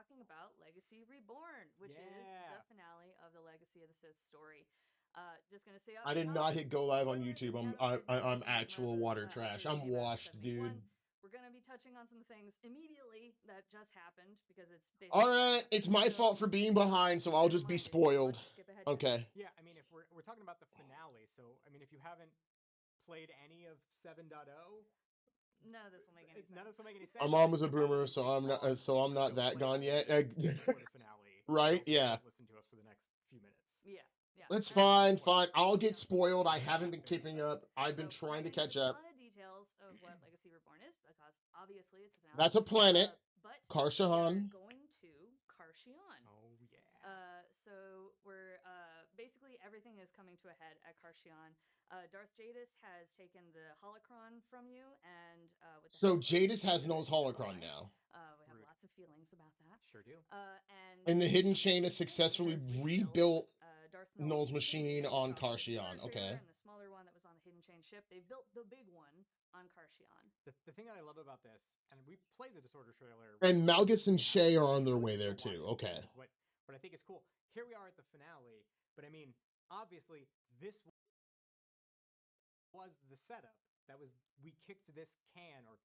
talking about Legacy Reborn, which is the finale of the Legacy of the Sith story. Just gonna say up I did top, not hit go live on spoilers if YouTube. you haven't played this, I'm which is one actual of the water trash. updates that I'm came out in washed, dude. 71. We're gonna be touching on some things immediately that just happened because it's basically All right, it's my fault for being behind, so I'll just be spoiled. Skip ahead 10 Okay. minutes. Yeah, I mean, if we're talking about the finale, so I mean, if you haven't played any of 7.0, none of this will make any sense. None of this will make any sense. My mom was a boomer, so I'm not that gone yet. For the finale, right? Yeah. Listen to us for the next few minutes. Yeah. Yeah. That's fine. I'll get spoiled. I haven't been keeping up. I've been trying to catch up. A lot of details of what Legacy Reborn is because obviously it's a finale. That's a planet. But Karshahan. we're going to Karshion. Oh yeah. So we're basically everything is coming to a head at Karshion. Darth Jadis has taken the holocron from you, and so Jadis has No's holocron now. We have lots of feelings about that. Sure do. And the Hidden Chain has successfully rebuilt No's machine on Karshion. Okay. And the smaller one that was on the Hidden Chain ship, they built the big one on Karshion. The thing that I love about this, and we played the Disorder trailer, and Malgus and Shay are on their way there too. Okay. What I think is cool. Here we are at the finale, but I mean, obviously, this was the setup. We kicked this can or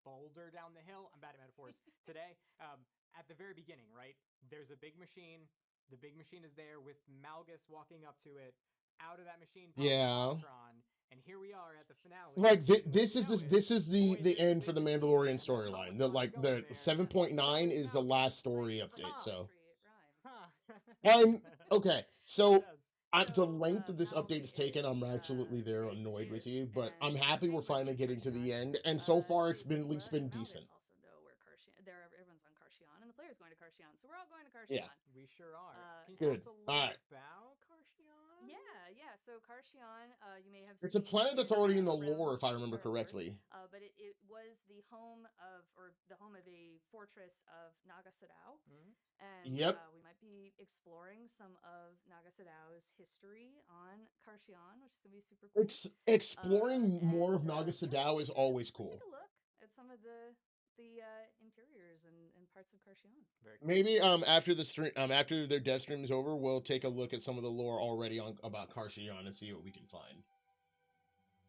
boulder down the hill. I'm bad at metaphors today. At the very beginning, right? There's a big machine. The big machine is there with Malgus walking up to it. Out of that machine, yeah. And here we are at the finale. Like this is the end for the Mandalorian storyline. The 7.9 is the last story update. So, okay. So. The length of this update is taken, I'm absolutely there annoyed with you, but I'm happy we're finally getting to the end, and so far it's been at least been decent. Also know where everyone's on Karshion, and the player's going to Karshion, so we're all going to Karshion. Yeah, we sure are. Good. All right. About Karshion? Yeah. So Karshion, you may have. It's a planet that's already in the lore, if I remember correctly. But it was the home of a fortress of Naga Sadow. And we might be exploring some of Naga Sadow's history on Karshion, which is going to be super cool. Exploring more of Naga Sadow is always cool. Let's take a look at some of the interiors and parts of Karshion. Cool. Maybe after the stream, after their dev stream is over, we'll take a look at some of the lore already about Karshion and see what we can find.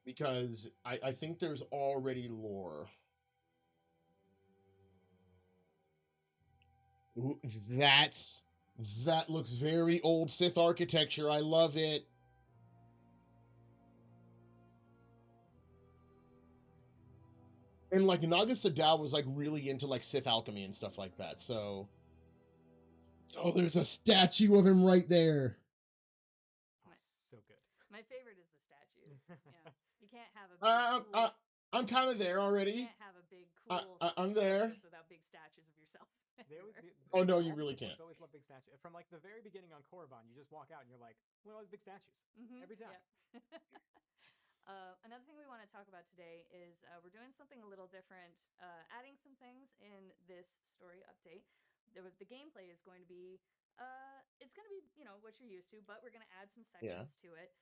Because I think there's already lore. Ooh, that looks very old Sith architecture. I love it. And like Naga Sadow was like really into like Sith alchemy and stuff like that. So, oh, there's a statue of him right there. So good. My favorite is the statues. Yeah, you can't have a big I'm kind of there already. You can't have a big cool. I'm there. Without big statues of yourself. Oh no, you really can't. Always love big statues. From like the very beginning on Korriban, you just walk out and you're like, "Look at all those big statues." Every time. Yeah. Another thing we want to talk about today is we're doing something a little different, adding some things in this story update. The gameplay is going to be, it's going to be what you're used to, but we're going to add some sections to it.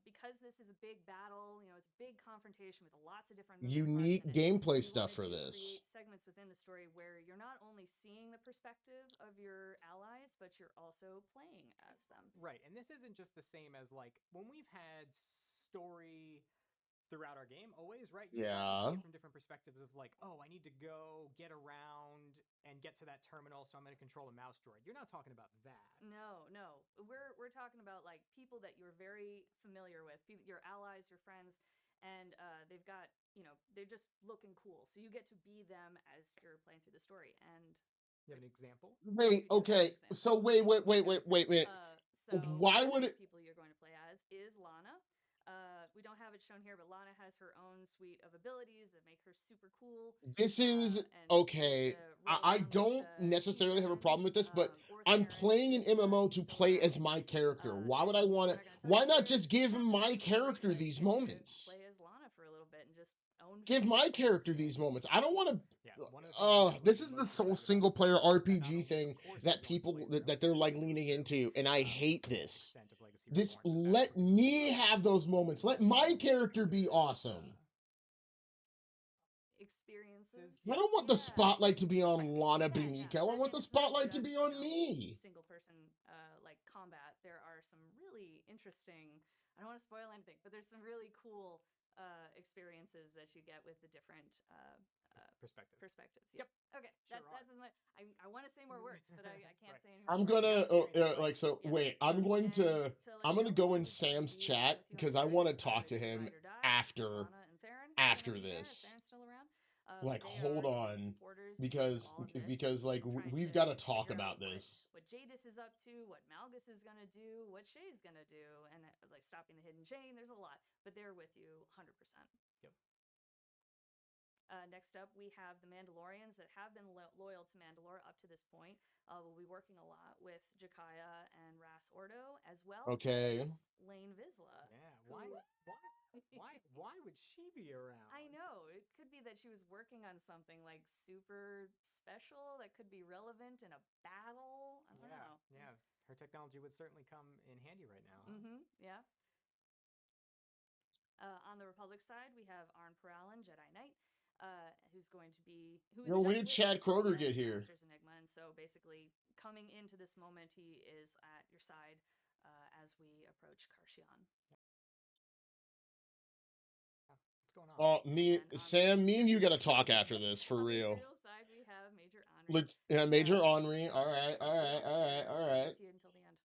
Because this is a big battle, it's a big confrontation with lots of different unique gameplay stuff for this. Create segments within the story where you're not only seeing the perspective of your allies, but you're also playing as them. Right, and this isn't just the same as like when we've had story throughout our game always, right? You see it from different perspectives of like, oh, I need to go get around and get to that terminal, so I'm going to control a mouse droid. You're not talking about that. No. We're talking about like people that you're very familiar with, your allies, your friends, and they've got, they're just looking cool. So you get to be them as you're playing through the story. And you have an example? Wait, okay. So wait. So why would it? People you're going to play as is Lana. We don't have it shown here, but Lana has her own suite of abilities that make her super cool. This is okay. I don't necessarily have a problem with this, but I'm playing an MMO to play as my character. Why would I want to? Why not just give my character these moments? Play as Lana for a little bit and just give my character these moments. I don't want to. This is the sole single player RPG thing that people that they're like leaning into, and I hate this. Let me have those moments. Let my character be awesome. Experiences. I don't want the spotlight to be on Lana Beniko. I want the spotlight to be on me. Single person like combat. There are some really interesting, I don't want to spoil anything, but there's some really cool experiences that you get with the different perspectives. Yep. Okay. Sure that's as much. I want to say more words, but I can't say any more. I'm gonna wait. I'm gonna go in Sam's chat because I want to talk to him after this. Still around. Like, hold on, because like we've got to talk about this. What Jadis is up to, what Malgus is gonna do, what Shay's gonna do, and like stopping the hidden chain. There's a lot, but they're with you 100%. Yep. Next up, we have the Mandalorians that have been loyal to Mandalore up to this point. We'll be working a lot with Jakaya and Ras Ordo, as well as Lane Vizsla. Yeah, why would she be around? I know. It could be that she was working on something like super special that could be relevant in a battle. I don't know. Yeah, her technology would certainly come in handy right now. Huh? Yeah. On the Republic side, we have Arn Peralin, Jedi Knight, who's going to be... when did Chad Kroger get here? Masters Enigma, and so basically coming into this moment, he is at your side as we approach Karshian. What's going on? Sam, me and you gotta talk after this, for real. On the Imperial side, we have Major Henry. Major Henry. All right. Until the end.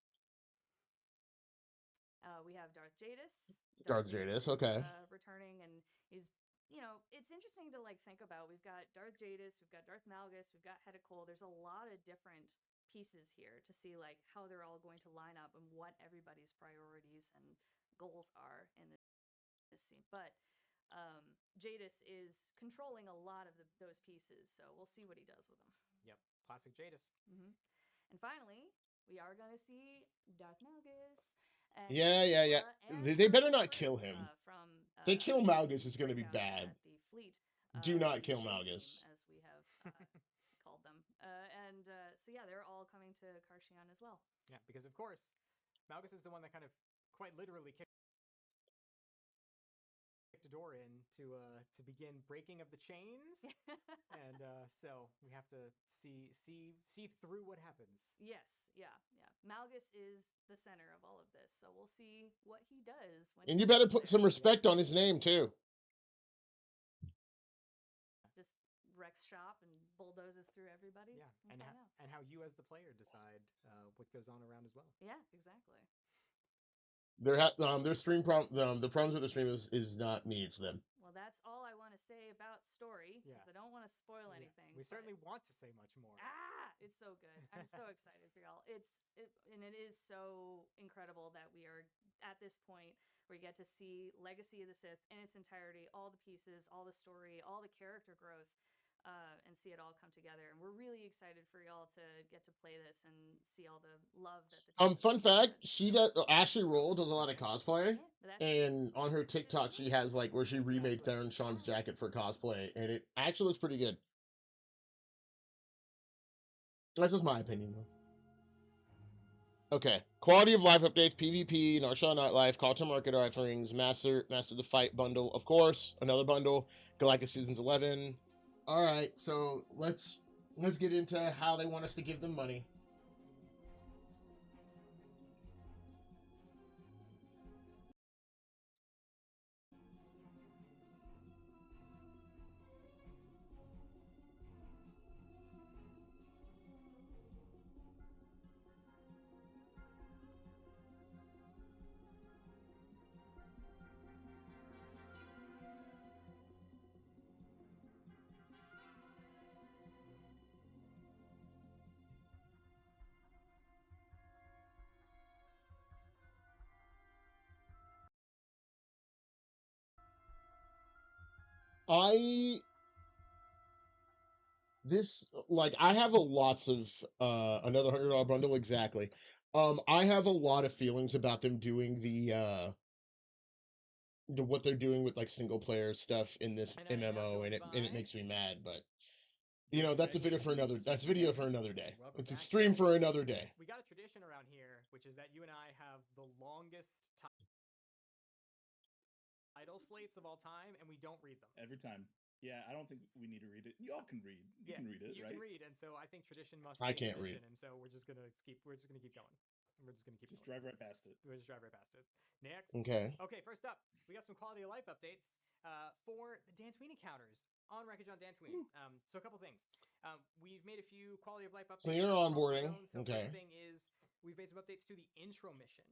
We have Darth Jadis. Okay. Returning, and he's, it's interesting to like think about. We've got Darth Jadis, we've got Darth Malgus, we've got Hedicole. There's a lot of different pieces here to see like how they're all going to line up and what everybody's priorities and goals are in this scene. But Jadis is controlling a lot of those pieces, so we'll see what he does with them. Yep, classic Jadis. And finally, we are going to see Darth Malgus. Yeah. They better not kill him. They kill Malgus, it's going to be bad. The fleet. Do not kill Malgus. As we have called them. So yeah, they're all coming to Karshian as well. Yeah, because of course, Malgus is the one that kind of quite literally kicked the door in to begin breaking of the chains. And so we have to see through what happens. Yes, yeah. Malgus is the center of all of this, so we'll see what he does. And you better put some respect on his name too. Just wrecks shop and bulldozes through everybody. Yeah, and how you as the player decide what goes on around as well. Yeah, exactly. Their stream the problems with the stream is not me, it's them. Well, that's all I want to say about story, because I don't want to spoil anything. We certainly want to say much more. It's so good. I'm so excited for y'all. It is so incredible that we are at this point where you get to see Legacy of the Sith in its entirety, all the pieces, all the story, all the character growth, and see it all come together. And we're really excited for y'all to get to play this and see all the love that the fun fact, Ashley Roll does a lot of cosplay, and on her TikTok she has like where she remade Theron Sean's jacket for cosplay, and it actually looks pretty good. That's just my opinion though. Okay, quality of life updates, PvP, Narshaw Nightlife, Call to Market offerings, Master the Fight bundle, of course, another bundle, Galactic Seasons 11. All right, so let's get into how they want us to give them money. I have lots of another $100 bundle, exactly. I have a lot of feelings about them doing the what they're doing with like single player stuff in this MMO, and it makes me mad, but that's a video for another day. It's a stream for another day. We got a tradition around here, which is that you and I have the longest title slates of all time, and we don't read them every time. Yeah, I don't think we need to read it. Y'all can read. You can read it, you right? can read, and so I think tradition must. I can't read. And so we're just gonna keep. We're just gonna keep going. We're just gonna keep. Just drive right past it. We'll just drive right past it. Next. Okay. Okay. First up, we got some quality of life updates for the Dantooine encounters on Wreckage on Dantooine. So a couple things. We've made a few quality of life updates. Cleaner onboarding. So okay. First thing is we've made some updates to the intro mission.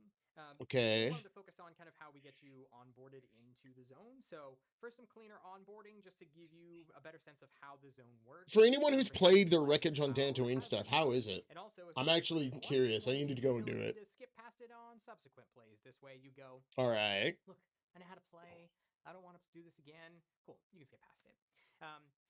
Okay. We wanted to focus on kind of how we get you onboarded into the zone. So first, some cleaner onboarding just to give you a better sense of how the zone works. For anyone who's played the Wreckage on Dantooine stuff, how is it? And also, I'm actually curious. I need to go and do it. To skip past it on subsequent plays. This way, you go. All right. Look, I know how to play. I don't want to do this again. Cool. You can skip past it.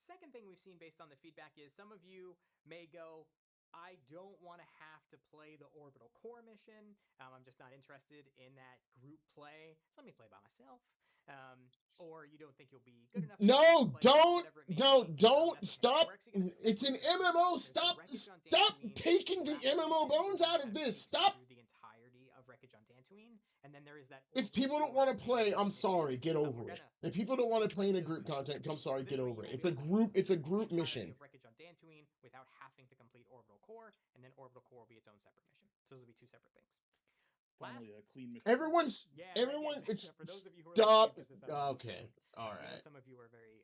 Second thing we've seen based on the feedback is some of you may go, I don't want to have to play the orbital core mission. I'm just not interested in that group play. So let me play by myself. Or you don't think you'll be good enough. No, don't stop. It's an MMO. Stop taking the MMO bones out of this. Stop. The entirety of Wreckage on Dantooine, and then there is that. If people don't want to play, I'm sorry, get over it. If people don't want to play in a group content, I'm sorry, get over it. It's a group mission. Wreckage on Dantooine without having to complete orbital core, and then orbital core will be its own separate mission. So those will be two separate things. Finally, a clean mission. Everyone, it's for those of you who are stop. Like, okay, all right. Some of you are very,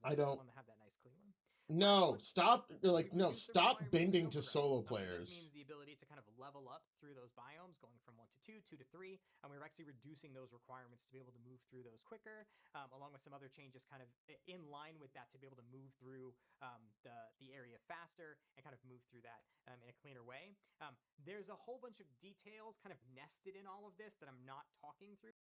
I don't want to have that nice clean one. No, stop. Stop bending to solo players. This means the ability to kind of level up through those biomes, going from 1 to 2, 2 to 3, and we're actually reducing those requirements to be able to move through those quicker, along with some other changes kind of in line with that to be able to move through the area faster and kind of move through that in a cleaner way. There's a whole bunch of details kind of nested in all of this that I'm not talking through.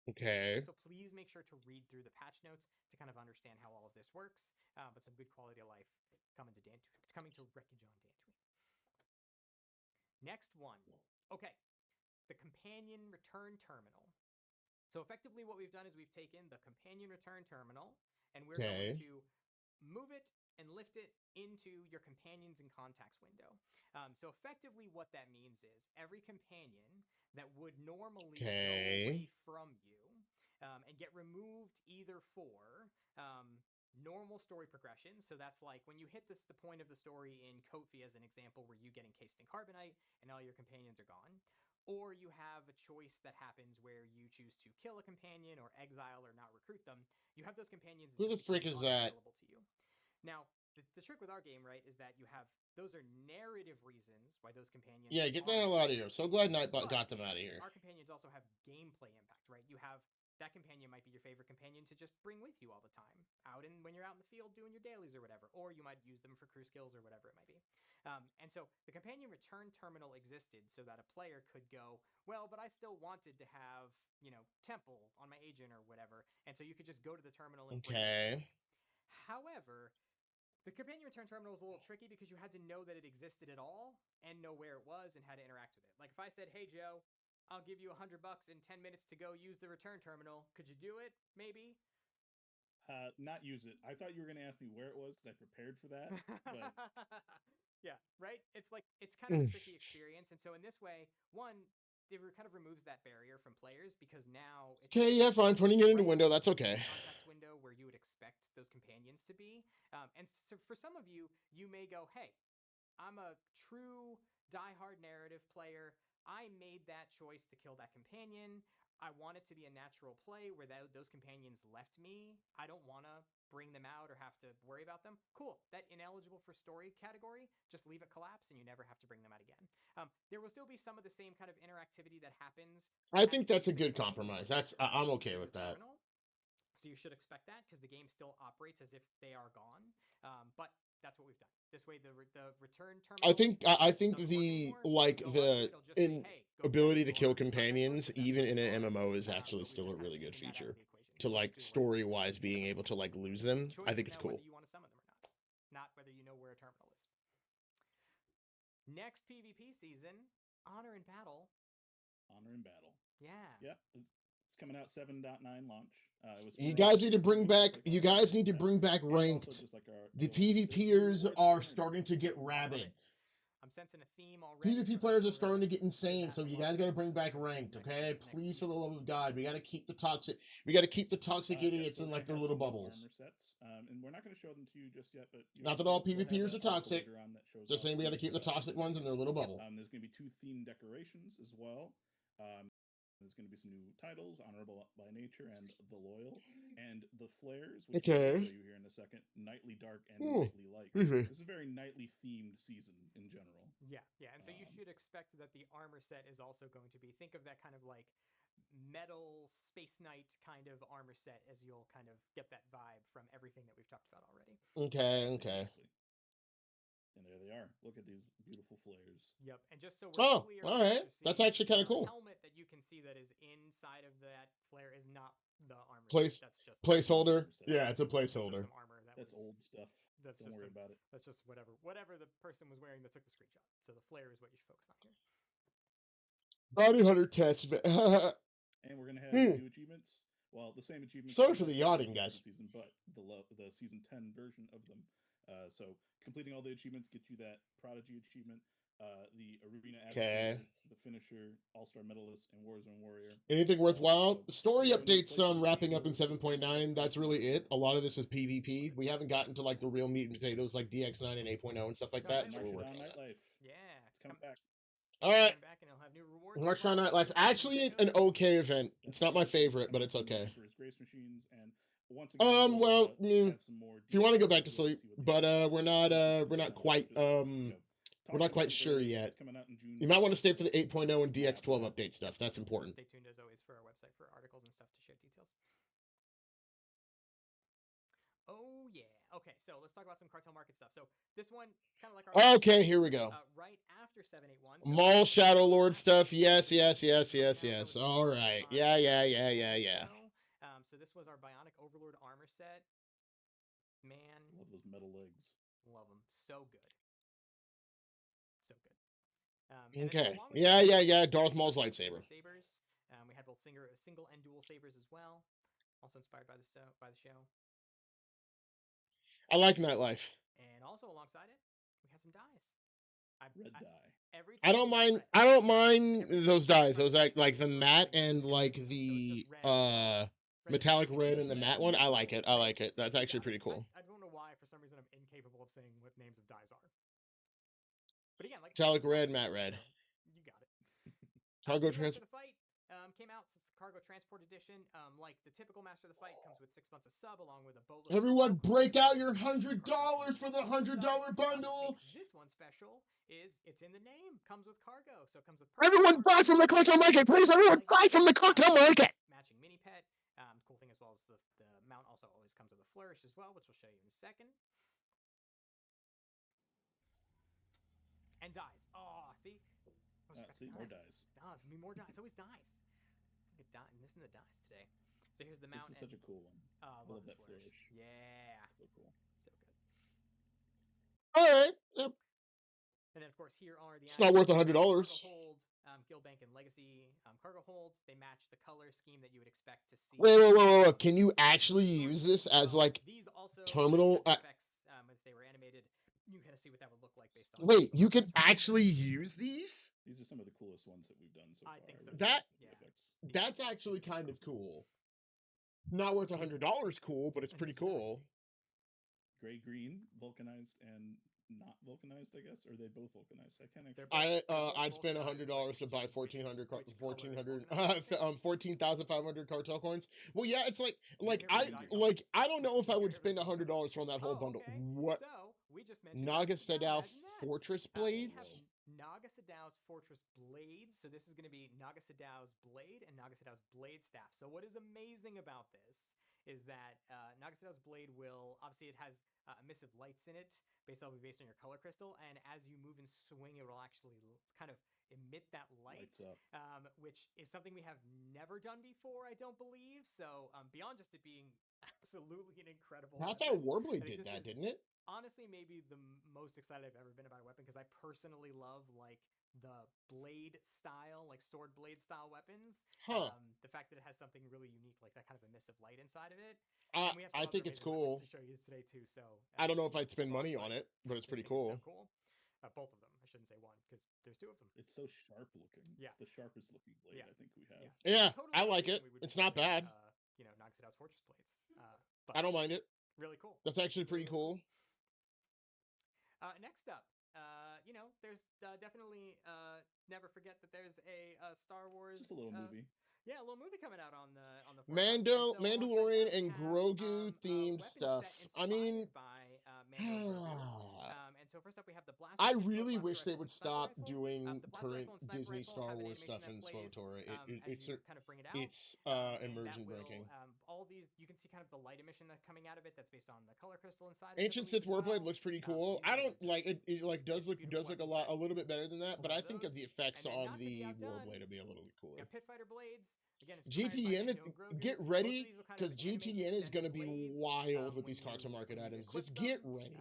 Okay. So please make sure to read through the patch notes to kind of understand how all of this works. But some good quality of life coming to Wreckage on Dantooine. Next one. Okay. The Companion Return Terminal. So effectively what we've done is we've taken the Companion Return Terminal and we're going to move it and lift it into your Companions and Contacts window. So effectively what that means is every companion that would normally go away from you and get removed either for normal story progression. So that's like when you hit the point of the story in Kofi as an example where you get encased in carbonite and all your companions are gone. Or you have a choice that happens where you choose to kill a companion or exile or not recruit them. You have those companions. Who the frick is that? Available to you. Now, the trick with our game, right, is that you have those are narrative reasons why those companions. Yeah, get the hell out of here. So glad Nightbot got them out of here. Our companions also have gameplay impact, right? You have that companion might be your favorite companion to just bring with you all the time, when you're out in the field doing your dailies or whatever, or you might use them for crew skills or whatever it might be. And so the Companion Return Terminal existed so that a player could go, well, but I still wanted to have, Temple on my agent or whatever, and so you could just go to the terminal and bring it. However, the Companion Return Terminal was a little tricky because you had to know that it existed at all and know where it was and how to interact with it. Like if I said, hey, Joe, I'll give you $100 in 10 minutes to go use the return terminal. Could you do it? Maybe. Not use it. I thought you were going to ask me where it was because I prepared for that. But... yeah, right? It's kind of a tricky experience. And so in this way, one, it kind of removes that barrier from players because now... Okay, yeah, fine. Putting it into window, that's okay. Context window where you would expect those companions to be. And so for some of you, you may go, hey, I'm a true diehard narrative player. I made that choice to kill that companion. I want it to be a natural play where those companions left me. I don't want to bring them out or have to worry about them. Cool. That ineligible for story category, just leave it collapse and you never have to bring them out again. There will still be some of the same kind of interactivity that happens. I think that's a good compromise. I'm okay with that. So you should expect that because the game still operates as if they are gone. But that's what we've done. This way, the return terminal. I think the ability to kill companions even in an MMO is actually still a really good feature. To story wise, being able to lose them, I think it's cool. Whether you want to summon them or not whether you know where a terminal is. Next PvP season, Honor in Battle. Honor in Battle. Yeah. Yep. It's coming out 7.9 launch. You guys need to bring back. You guys need to bring back ranked. The PvPers are starting to get rabid. I'm sensing a theme already. PvP players are starting to get insane, so you guys got to bring back ranked, okay? Please, for the love of God, we got to keep the toxic. We got to keep the toxic idiots in like their little bubbles. Armor sets, and we're not going to show them to you just yet, but not that all PvPers are toxic. Just saying, we got to keep the toxic ones in their little bubble. There's going to be 2 theme decorations as well. There's going to be some new titles: Honorable by Nature and The Loyal, and the flares, which I'll show you here in a second. Nightly Dark and Nightly Light. This is a very nightly themed season in general. Yeah, and so you should expect that the armor set is also going to be, think of that kind of like metal Space Knight kind of armor set, as you'll kind of get that vibe from everything that we've talked about already. Okay. Exactly. And there they are. Look at these beautiful flares. Yep, and just so we're clear, all right, that's actually kind of cool. The helmet that you can see that is inside of that flare is not the armor. That's just placeholder. Yeah, it's a placeholder. Some armor that's old stuff. Don't worry about it. That's just whatever the person was wearing that took the screenshot. So the flare is what you should focus on here. Bounty Hunter test. And we're gonna have new achievements. Well, the same achievements. Sorry for the yachting, guys. Season, but the season 10 version of them. So completing all the achievements get you that Prodigy achievement, the Arena Advocate, the Finisher, All-Star Medalist, and Warzone Warrior. Anything worthwhile? Story updates wrapping up in 7.9. That's really it. A lot of this is PvP. We haven't gotten to like the real meat and potatoes like DX9 and 8.0 and stuff like that. So we're working on Nightlife. Yeah, it's coming back. All right. Back and it'll have new rewards. March on Nightlife. Actually, an okay event. It's not my favorite, but it's okay. Grace machines and once again, well, if you want to go back to sleep, but we're not quite sure yet. You might want to stay for the 8.0 and DX12 update stuff. That's important. Stay tuned as always for our website for articles and stuff to share details. Oh yeah. Okay, so let's talk about some cartel market stuff. So this one, kind of like our okay, here we go. Right after 781. So Mall Shadow Lord stuff. Yes. All right. Yeah. So this was our Bionic Overlord armor set. Man, love those metal legs. Love them. So good. So good. Okay. Yeah. Darth Maul's lightsaber. Sabers. We had both single and dual sabers as well. Also inspired by the show. I like Nightlife. And also alongside it, we had some dyes. Red dye. I don't mind those dyes. Those like the matte and like the metallic red and the matte one. I like it. That's actually pretty cool. I don't know why, for some reason, I'm incapable of saying what names of dyes are. But again, like metallic red, matte red. You got it. Cargo transport. The fight came out. So it's the Cargo Transport Edition. Like the typical Master of the Fight comes with 6 months of sub along with a boatload. Everyone, break out your $100 for the $100 bundle. This one special is it's in the name. Comes with cargo, so it comes with. Everyone buy from the cartel market, please! Everyone buy from the cartel market. Matching mini pet. Cool thing as well as the mount also always comes with a flourish as well, which we'll show you in a second. And dies. Oh, see. See more dies. Oh, it's gonna be more dies. It's always dies. Missing the dies today. So here's the mount. This is such a cool one. I love that flourish. Yeah. So cool. So good. All right. Yep. And then, of course, here are the. It's not worth $100. Hold, Guildbank and Legacy cargo holds. They match the color scheme that you would expect to see. Wait. Can you actually use this as like these also terminal? Effects, if they were animated, you can kind of see what that would look like based on. Wait, you can actually use these? These are some of the coolest ones that we've done so far. I think so. That's actually kind of cool. Not worth $100 cool, but it's pretty cool. Gray, green, vulcanized, and not vulcanized, I guess, or are they both vulcanized? I can't actually. I'd spend $100 to buy 14,500 cartel coins. Well, yeah, it's like I don't know if I would spend $100 on that whole bundle. Okay. What? So we just mentioned Naga Sadao Fortress Blades. Naga Sadao's Fortress Blades. So this is going to be Naga Sadao's Blade and Naga Sadao's Blade Staff. So what is amazing about this is that Naga Sadao's Blade will, obviously it has emissive lights in it, based on your color crystal, and as you move and swing, it will actually kind of emit that light, which is something we have never done before, I don't believe. So beyond just it being absolutely an incredible I thought Warblade did that, didn't it? Honestly, maybe the most excited I've ever been about a weapon, because I personally love like the blade style, like sword blade style weapons. The fact that it has something really unique, like that kind of emissive light inside of it. I think it's cool to show you today too. So I don't know if I'd spend money on it, but it's pretty cool. So cool. Both of them. I shouldn't say one because there's 2 of them. It's so sharp looking. Yeah. It's the sharpest looking blade I think we have. Yeah, totally I like it. It's not bad. Knocks it out Fortress blades. But I don't mind it. Really cool. That's actually pretty cool. Next up, there's definitely never forget that there's a Star Wars. Just a little movie. Yeah, a little movie coming out on the. Mandalorian and Grogu themed stuff. I mean, by Mando Grogu. And so first up we have the blaster. I really wish they would stop doing current Disney Star Wars stuff in Swtor. It's immersion breaking. All these you can see kind of the light emission that's coming out of it. That's based on the color crystal inside. Ancient Sith Warblade looks pretty cool. I don't like it. It like does look a little bit better than that, but I think that the effects on the Warblade will be a little bit cooler. Yeah, Pit Fighter blades. Again, GTN, get ready because GTN is going to be wild with these cartoon market items. Just get ready.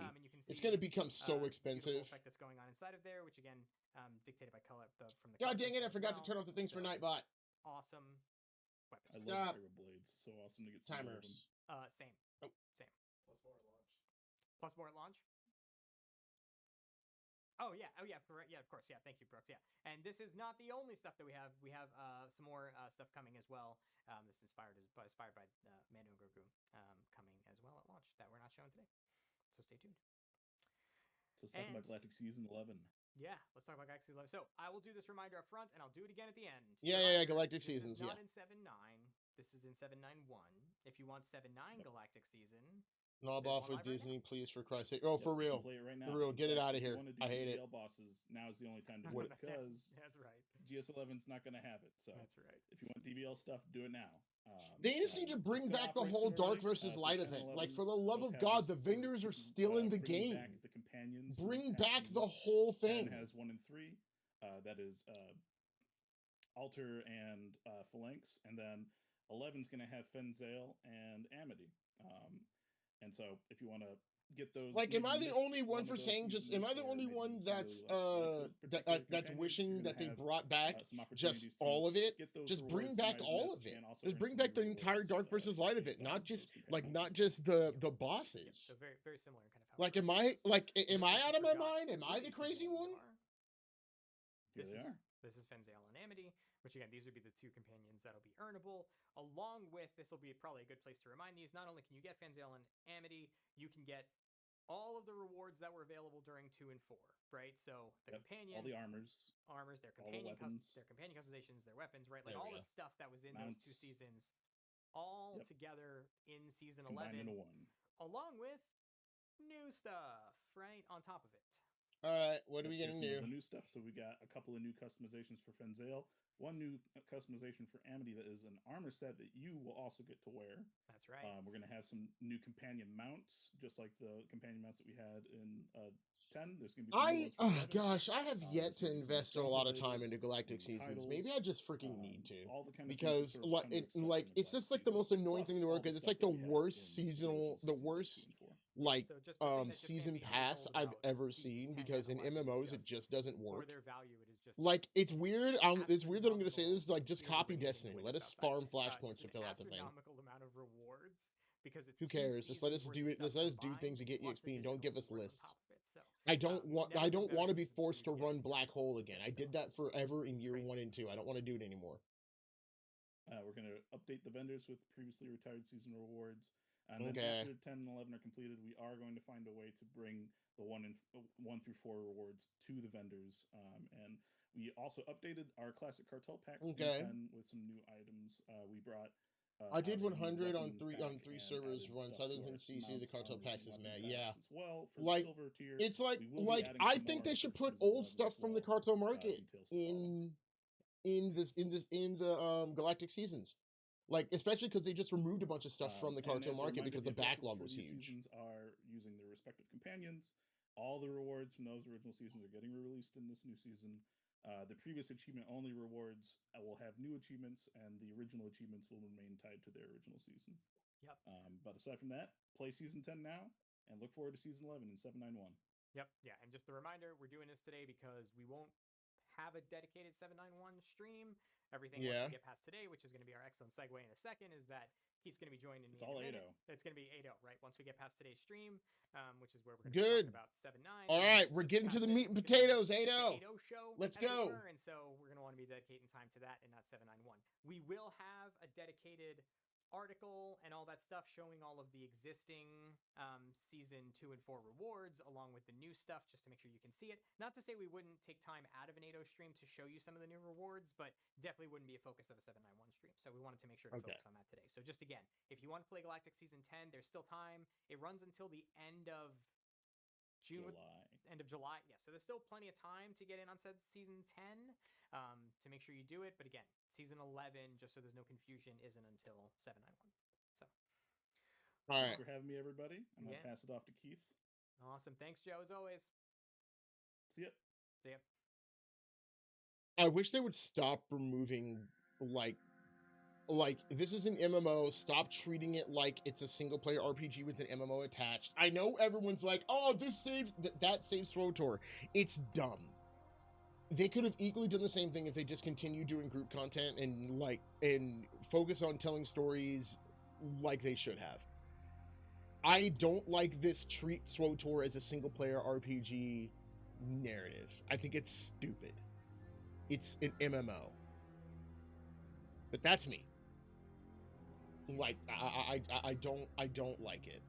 It's going to become so expensive. Effect that's going on inside of there, which again, dictated by color from the. God dang it! I forgot to turn off the things for Nightbot. Awesome weapons. I love Pyro blades. So awesome to get timers. Same. Oh. Same. Plus more at launch. Oh yeah, correct. Yeah, of course. Yeah, thank you, Brooks. Yeah, and this is not the only stuff that we have. We have some more stuff coming as well. This is inspired by Mando and Grogu coming as well at launch that we're not showing today. So stay tuned. So let's talk about Galactic Season 11. Yeah, let's talk about Galactic Season 11. So I will do this reminder up front, and I'll do it again at the end. Yeah, Galactic Seasons. This is not in 7.9. This is in 7.9.1. If you want 7.9 Galactic Season. Knob off with Disney, please, for Christ's sake. Oh, for real. Play it right now. For real, get it out of here. I hate it. Bosses, now is the only time to do it because that's right. GS11's not going to have it. So that's right. If you want DBL stuff, do it now. They just need to bring back the whole Dark versus Light event. Like, for the love of God, the vendors are still in the game. Bring back the whole thing. 10 has 1 and 3. That is Alter and Phalanx, and then 11's going to have Fenzale and Amity. And so, if you want to get those, like, am I the only one for saying just? Am I the only one that's that's wishing that they brought back just all of it? Just bring back all of it. Just bring back the entire Dark versus Light of it, not just the bosses. So very very similar kind of. Like, am I out of my mind? Am I the crazy one? This is Fenzale and Amity, which again, these would be the 2 companions that'll be earnable. Along with, this will be probably a good place to remind these, not only can you get Fenzale and Amity, you can get all of the rewards that were available during 2 and 4, right? So the companions, all the armors, their companion customizations, their weapons, right? Like all the stuff that was in those 2 seasons, all together in season 11, into one, along with new stuff, right on top of it. All right, what are we getting new? The new stuff. So we got a couple of new customizations for Fenzale. One new customization for Amity that is an armor set that you will also get to wear. That's right. We're going to have some new companion mounts, just like the companion mounts that we had in 10. There's going to be I have yet to invest a lot of time into Galactic Seasons. Maybe I just freaking need to. Because it's just like the most annoying thing in the world, because it's like the worst seasonal, like season pass I've ever seen, because in MMOs it just doesn't work. Like, it's weird. It's weird that I'm gonna say this. Like, just copy Destiny. Let us farm flashpoints to fill out the thing. Amount of rewards because it's who cares? Just let us do it. Just let us do things to get EXP, and don't give us lists. I don't want to be forced to run Black Hole again. I did that forever in year 1 and 2. I don't want to do it anymore. We're going to update the vendors with previously retired season rewards. And then after 10 and 11 are completed, we are going to find a way to bring the 1 through 4 rewards to the vendors. And we also updated our classic cartel packs with some new items. We brought. I did 100 on three servers once. Other than CC, the cartel packs is mad. Yeah, as well for like silver tier. It's like I think they should put old stuff from the cartel market in the Galactic Seasons. Like, especially because they just removed a bunch of stuff from the cartoon market because the backlog was huge. Seasons are using their respective companions. All the rewards from those original seasons are getting released in this new season. The previous achievement-only rewards will have new achievements, and the original achievements will remain tied to their original season. Yep. But aside from that, play Season 10 now, and look forward to Season 11 in 791. Yep. Yeah, and just a reminder, we're doing this today because we won't have a dedicated 791 stream. Everything once we get past today, which is going to be our excellent segue in a second, is that he's going to be joining me. It's all 8-0. It's going to be 8-0, right? Once we get past today's stream, which is where we're going to be talking about 7-9. All right, we're getting to the meat and potatoes. 8-0. Show. Let's go. And so we're going to want to be dedicating time to that and not 791. We will have a dedicated article and all that stuff showing all of the existing season 2 and 4 rewards along with the new stuff, just to make sure you can see it. Not to say we wouldn't take time out of an 8-0 stream to show you some of the new rewards, but definitely wouldn't be a focus of a 791 stream. So we wanted to make sure to focus on that today. So just again, if you want to play Galactic Season 10, there's still time. It runs until the end of June, end of July. Yeah, so there's still plenty of time to get in on said Season 10 to make sure you do it. But again, Season 11, just so there's no confusion, isn't until 791. So, all right. Thanks for having me, everybody. I'm going to pass it off to Keith. Awesome. Thanks, Joe, as always. See ya. See ya. I wish they would stop removing, like this is an MMO. Stop treating it like it's a single player RPG with an MMO attached. I know everyone's like, oh, this saves that saves Swtor. It's dumb. They could have equally done the same thing if they just continued doing group content and focus on telling stories like they should have. I don't like this treat Swtor as a single player RPG narrative. I think it's stupid. It's an MMO. But that's me. Like I don't like it.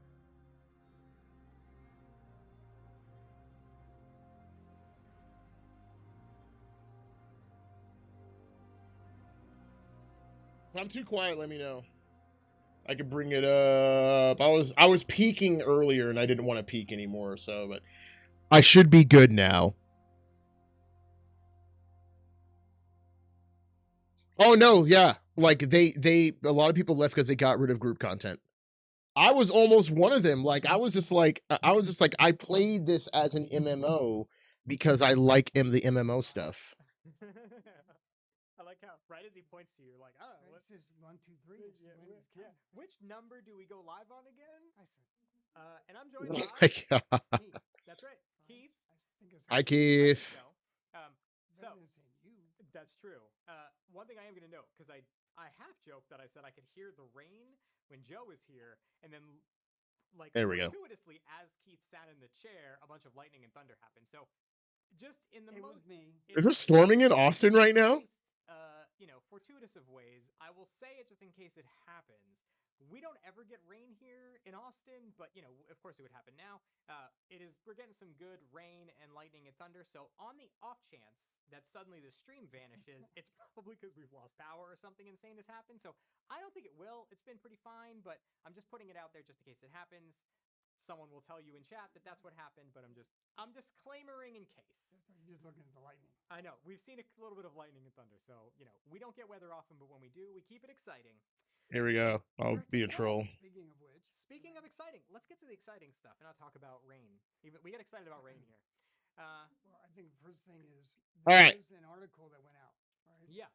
If I'm too quiet, let me know. I could bring it up. I was peeking earlier and I didn't want to peek anymore, so but I should be good now. Oh no, yeah. Like they a lot of people left because they got rid of group content. I was almost one of them. Like I was just like I played this as an MMO because I like the MMO stuff. I like how right as he points to you, like, oh, what's this? 1, 2, 3. Yeah. Which number do we go live on again? And I'm joined Oh by my God. Keith. That's right, Keith. Hi, Keith. So that's true. One thing I am going to note, because I half joked that I said I could hear the rain when Joe was here, and then like there we go. Fortuitously, as Keith sat in the chair, a bunch of lightning and thunder happened. So just in the most, is there storming in Austin right now? Fortuitous of ways, I will say it just in case it happens. We don't ever get rain here in Austin, but of course it would happen now. We're getting some good rain and lightning and thunder. So on the off chance that suddenly the stream vanishes, it's probably because we've lost power or something insane has happened. So I don't think it will. It's been pretty fine, but I'm just putting it out there just in case it happens. Someone will tell you in chat that that's what happened, but I'm disclaimering in case. You're just looking at the lightning. I know. We've seen a little bit of lightning and thunder, so we don't get weather often, but when we do, we keep it exciting. Here we go. I'll be a troll. Speaking of exciting, let's get to the exciting stuff and not talk about rain. We get excited about rain here. Well, I think the first thing is there is an article that went out. Right? Yeah.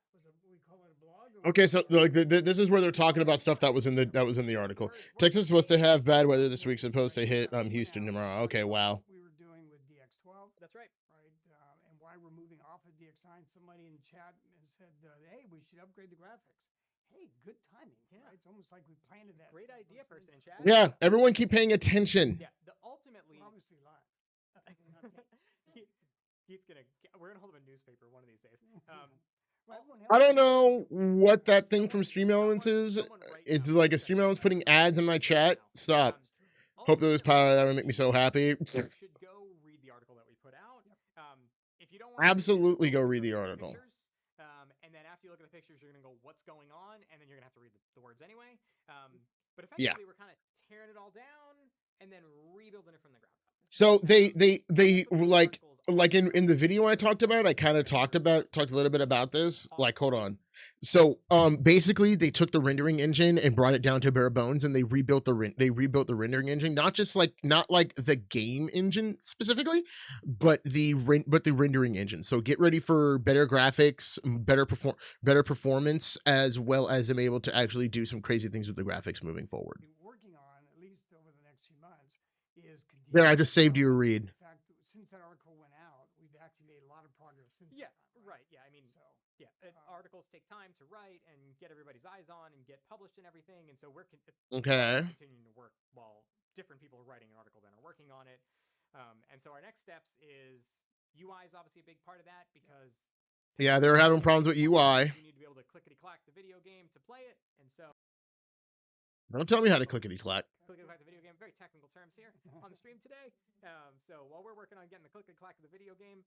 We call it a blog. Okay, so like this is where they're talking about stuff that was in the article. Texas is supposed to have bad weather this week. Supposed to hit Houston tomorrow. Okay, wow. We were doing with DX12. That's right. Right, and why we're moving off of DX9. Somebody in the chat said, "Hey, we should upgrade the graphics." Hey, good timing. Yeah. Right? It's almost like we planted that. Great idea, person in chat. Yeah, everyone keep paying attention. Yeah, ultimately, we're obviously live. We're gonna hold up a newspaper one of these days. I don't know what that thing from Stream Elements is. It's like a Stream Elements putting ads in my chat. Stop. Hope there was power. That would make me so happy. You should go read the article that we put out. If you don't want absolutely go read the article. And then after you look at the pictures, you're gonna go, "What's going on?" And then you're gonna have to read the words anyway. But effectively, we're kind of tearing it all down and then rebuilding it from the ground up. So they were like in the video I talked about, I kind of talked a little bit about this. Like, hold on. So basically they took the rendering engine and brought it down to bare bones, and they rebuilt the rendering engine, not like the game engine specifically, but the rendering engine. So get ready for better graphics, better performance, as well as them able to actually do some crazy things with the graphics moving forward. Working on, at least over the next few months, is there. I just saved you a read. In fact, since that article went out, we've actually made a lot of progress since Yeah, that time, right. Yeah, I mean, So, articles take time to write and get everybody's eyes on and get published and everything, and so we're Okay. continuing to work while different people are writing an article then are working on it. And so our next steps is UI is obviously a big part of that because yeah, they're having problems with UI. You need to be able to clickety-clack the video game to play it, and so Don't tell me how to clickety-clack. clickety-clack the video game. Very technical terms here on the stream today. So while we're working on getting the clickety-clack of the video game,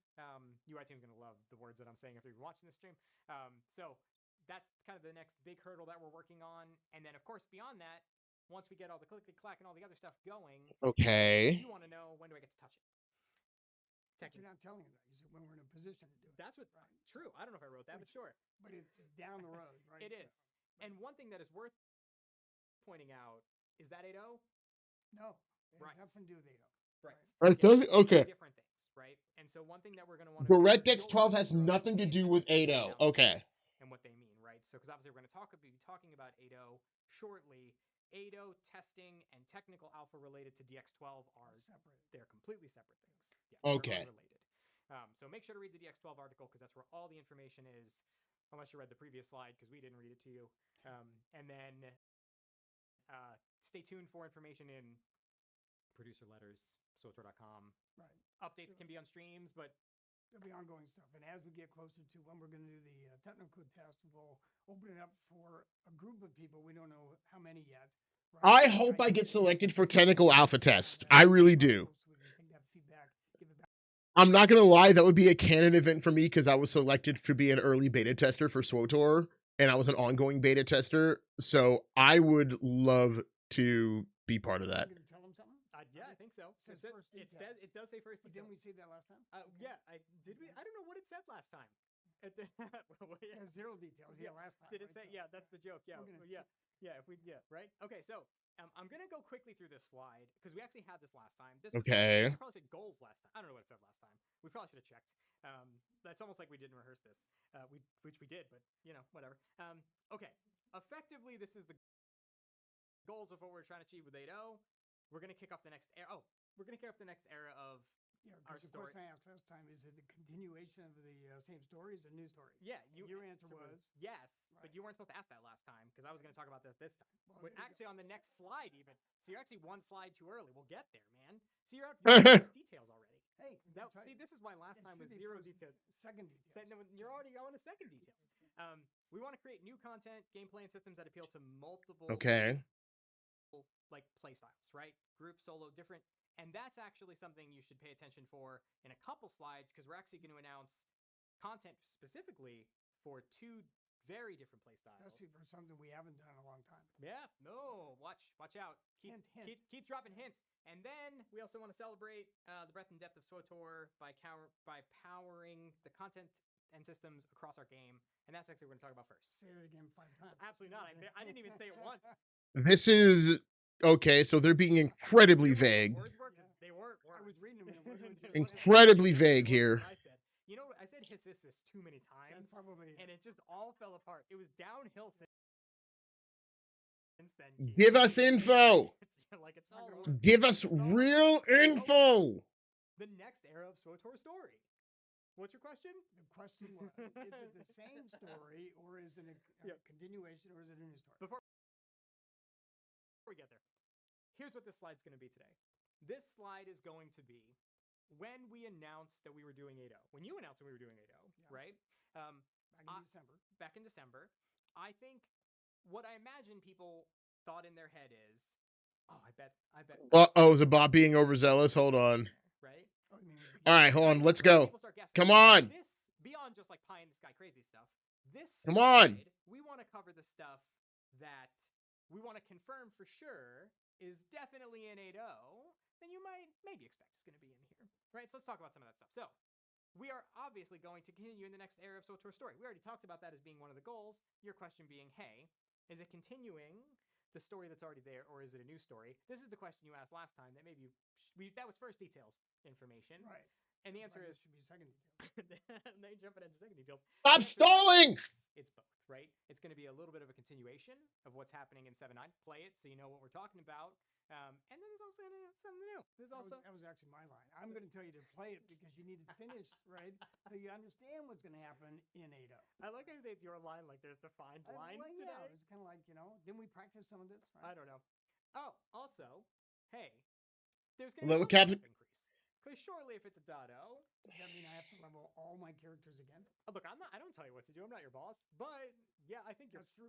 UI team's gonna love the words that I'm saying after you're watching this stream. So that's kind of the next big hurdle that we're working on, and then of course beyond that, once we get all the clickety-clack and all the other stuff going, okay, you want to know when do I get to touch it. But you're not telling them that. You said when we're in a position to do it. That's what. Right. True. I don't know if I wrote that, but sure. But it's down the road, right? It is. And one thing that is worth pointing out is that 8.0. No, it has Right. nothing to do with 8.0. Right. Okay. Different things, right? And so one thing that we're going to want to DirectX 12 has nothing to do with 8.0. Okay. And what they mean, right? So because obviously we're going to be talking about 8.0 shortly. 8.0 testing and technical alpha related to DX12 are separated. They're completely separate things. Yeah, okay. Related. So make sure to read the DX12 article because that's where all the information is, unless you read the previous slide because we didn't read it to you. And then stay tuned for information in producer letters, Swtor.com. Right. Updates can be on streams, but there'll be ongoing stuff. And as we get closer to when we're going to do the technical test, we'll open it up for a group of people. We don't know how many yet. I Right? hope I get selected for technical alpha test. I really do. I'm not going to lie, that would be a canon event for me because I was selected to be an early beta tester for Swtor, and I was an ongoing beta tester, so I would love to be part of that. Are you going to tell them something? Yeah, I think so. It does say first details. Didn't we see that last time? Yeah, did we? I don't know what it said last time. Well, yeah. Zero details. Yeah, last time. Did it say? Yeah, that's the joke. Yeah, right. Okay, so I'm gonna go quickly through this slide because we actually had this last time. Okay. I probably said goals last time. I don't know what it said last time. We probably should have checked. That's almost like we didn't rehearse this. Which we did, but whatever. Okay. Effectively, this is the goals of what we're trying to achieve with 8.0. We're gonna kick off the next era. We're gonna kick off the next era of our the story. question I asked last time is it the continuation of the same story? Is it a new story? Yeah, your answer was yes, right. But you weren't supposed to ask that last time because I was going to talk about this time. Well, actually on the next slide even. So you're actually one slide too early. We'll get there, man. See, you're out of details already. Hey, see, this is why last time was zero details. Second details. You're already going to second details. We want to create new content, gameplay, and systems that appeal to multiple. Okay. Like play styles, right? Group, solo, different. And that's actually something you should pay attention for in a couple slides because we're actually going to announce content specifically for two very different play styles. Especially for something we haven't done in a long time. Yeah, no, watch out. Keith dropping hints. And then we also want to celebrate the breadth and depth of Swtor by powering the content and systems across our game. And that's actually what we're going to talk about first. Say it again 5 times. Absolutely not. I didn't even say it once. This is okay, so they're being incredibly vague. They weren't words. I was reading them. Incredibly vague here. I said, I said hissis too many times, and it just all fell apart. It was downhill since then. Give us info. Like it's all Give us real info. The next era of Swtor story. What's your question? The question was, is it the same story, or is it a continuation, or is it a new story? Before we get there, here's what this slide's going to be today. This slide is going to be when we announced that we were doing 8.0. When you announced that we were doing 8.0, right? Back in December. I think what I imagine people thought in their head is, I bet. Is it Bob being overzealous? Hold on. Right? All right, hold on. Let's go. Come on. This, beyond just like pie in the sky crazy stuff, Come on. We want to cover the stuff that we want to confirm for sure is definitely in 8.0, then you might maybe expect it's going to be in here, right? So let's talk about some of that stuff. So we are obviously going to continue in the next era of Swtor story. We already talked about that as being one of the goals. Your question being, hey, is it continuing the story that's already there, or is it a new story? This is the question you asked last time that maybe that was first details information. Right. And the answer is should be second details. They jumping into second details. Stop stalling! It's both, right? It's going to be a little bit of a continuation of what's happening in 7.9. Play it so you know what we're talking about. And then there's also something new. That was actually my line. I'm going to tell you to play it because you need to finish, right? So you understand what's going to happen in 8.0. I like how you say it's your line, like there's defined lines today. Yeah, it's kind of like, didn't we practice some of this? Right? I don't know. Oh, also, hey, there's going to be Level a cap increase. Because surely if it's a .0... Does that mean I have to level all my characters again? Look, I don't tell you what to do. I'm not your boss. But, yeah, I think that's true.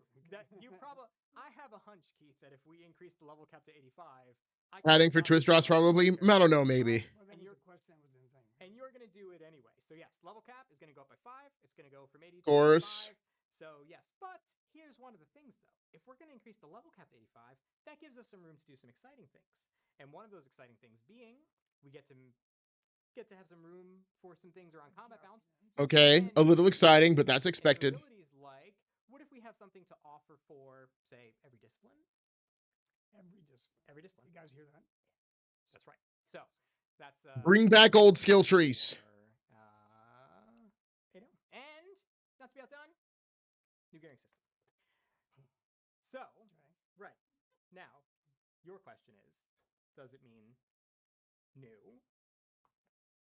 I have a hunch, Keith, that if we increase the level cap to 85... Adding for twist drops probably? I don't know, maybe. Well, that was a question that was insane. And you're going to do it anyway. So, yes, level cap is going to go up by 5. It's going to go from 80 to 85. So, yes. But here's one of the things, though. If we're going to increase the level cap to 85, that gives us some room to do some exciting things. And one of those exciting things being we get to have some room for some things around combat balance. Okay, a little exciting, but that's expected. Abilities like, what if we have something to offer for, say, every discipline? Every discipline. You guys hear that? That's right. So, that's... Bring back old skill trees. And, not to be outdone, new gearing system. So, right. Now, your question is, does it mean new?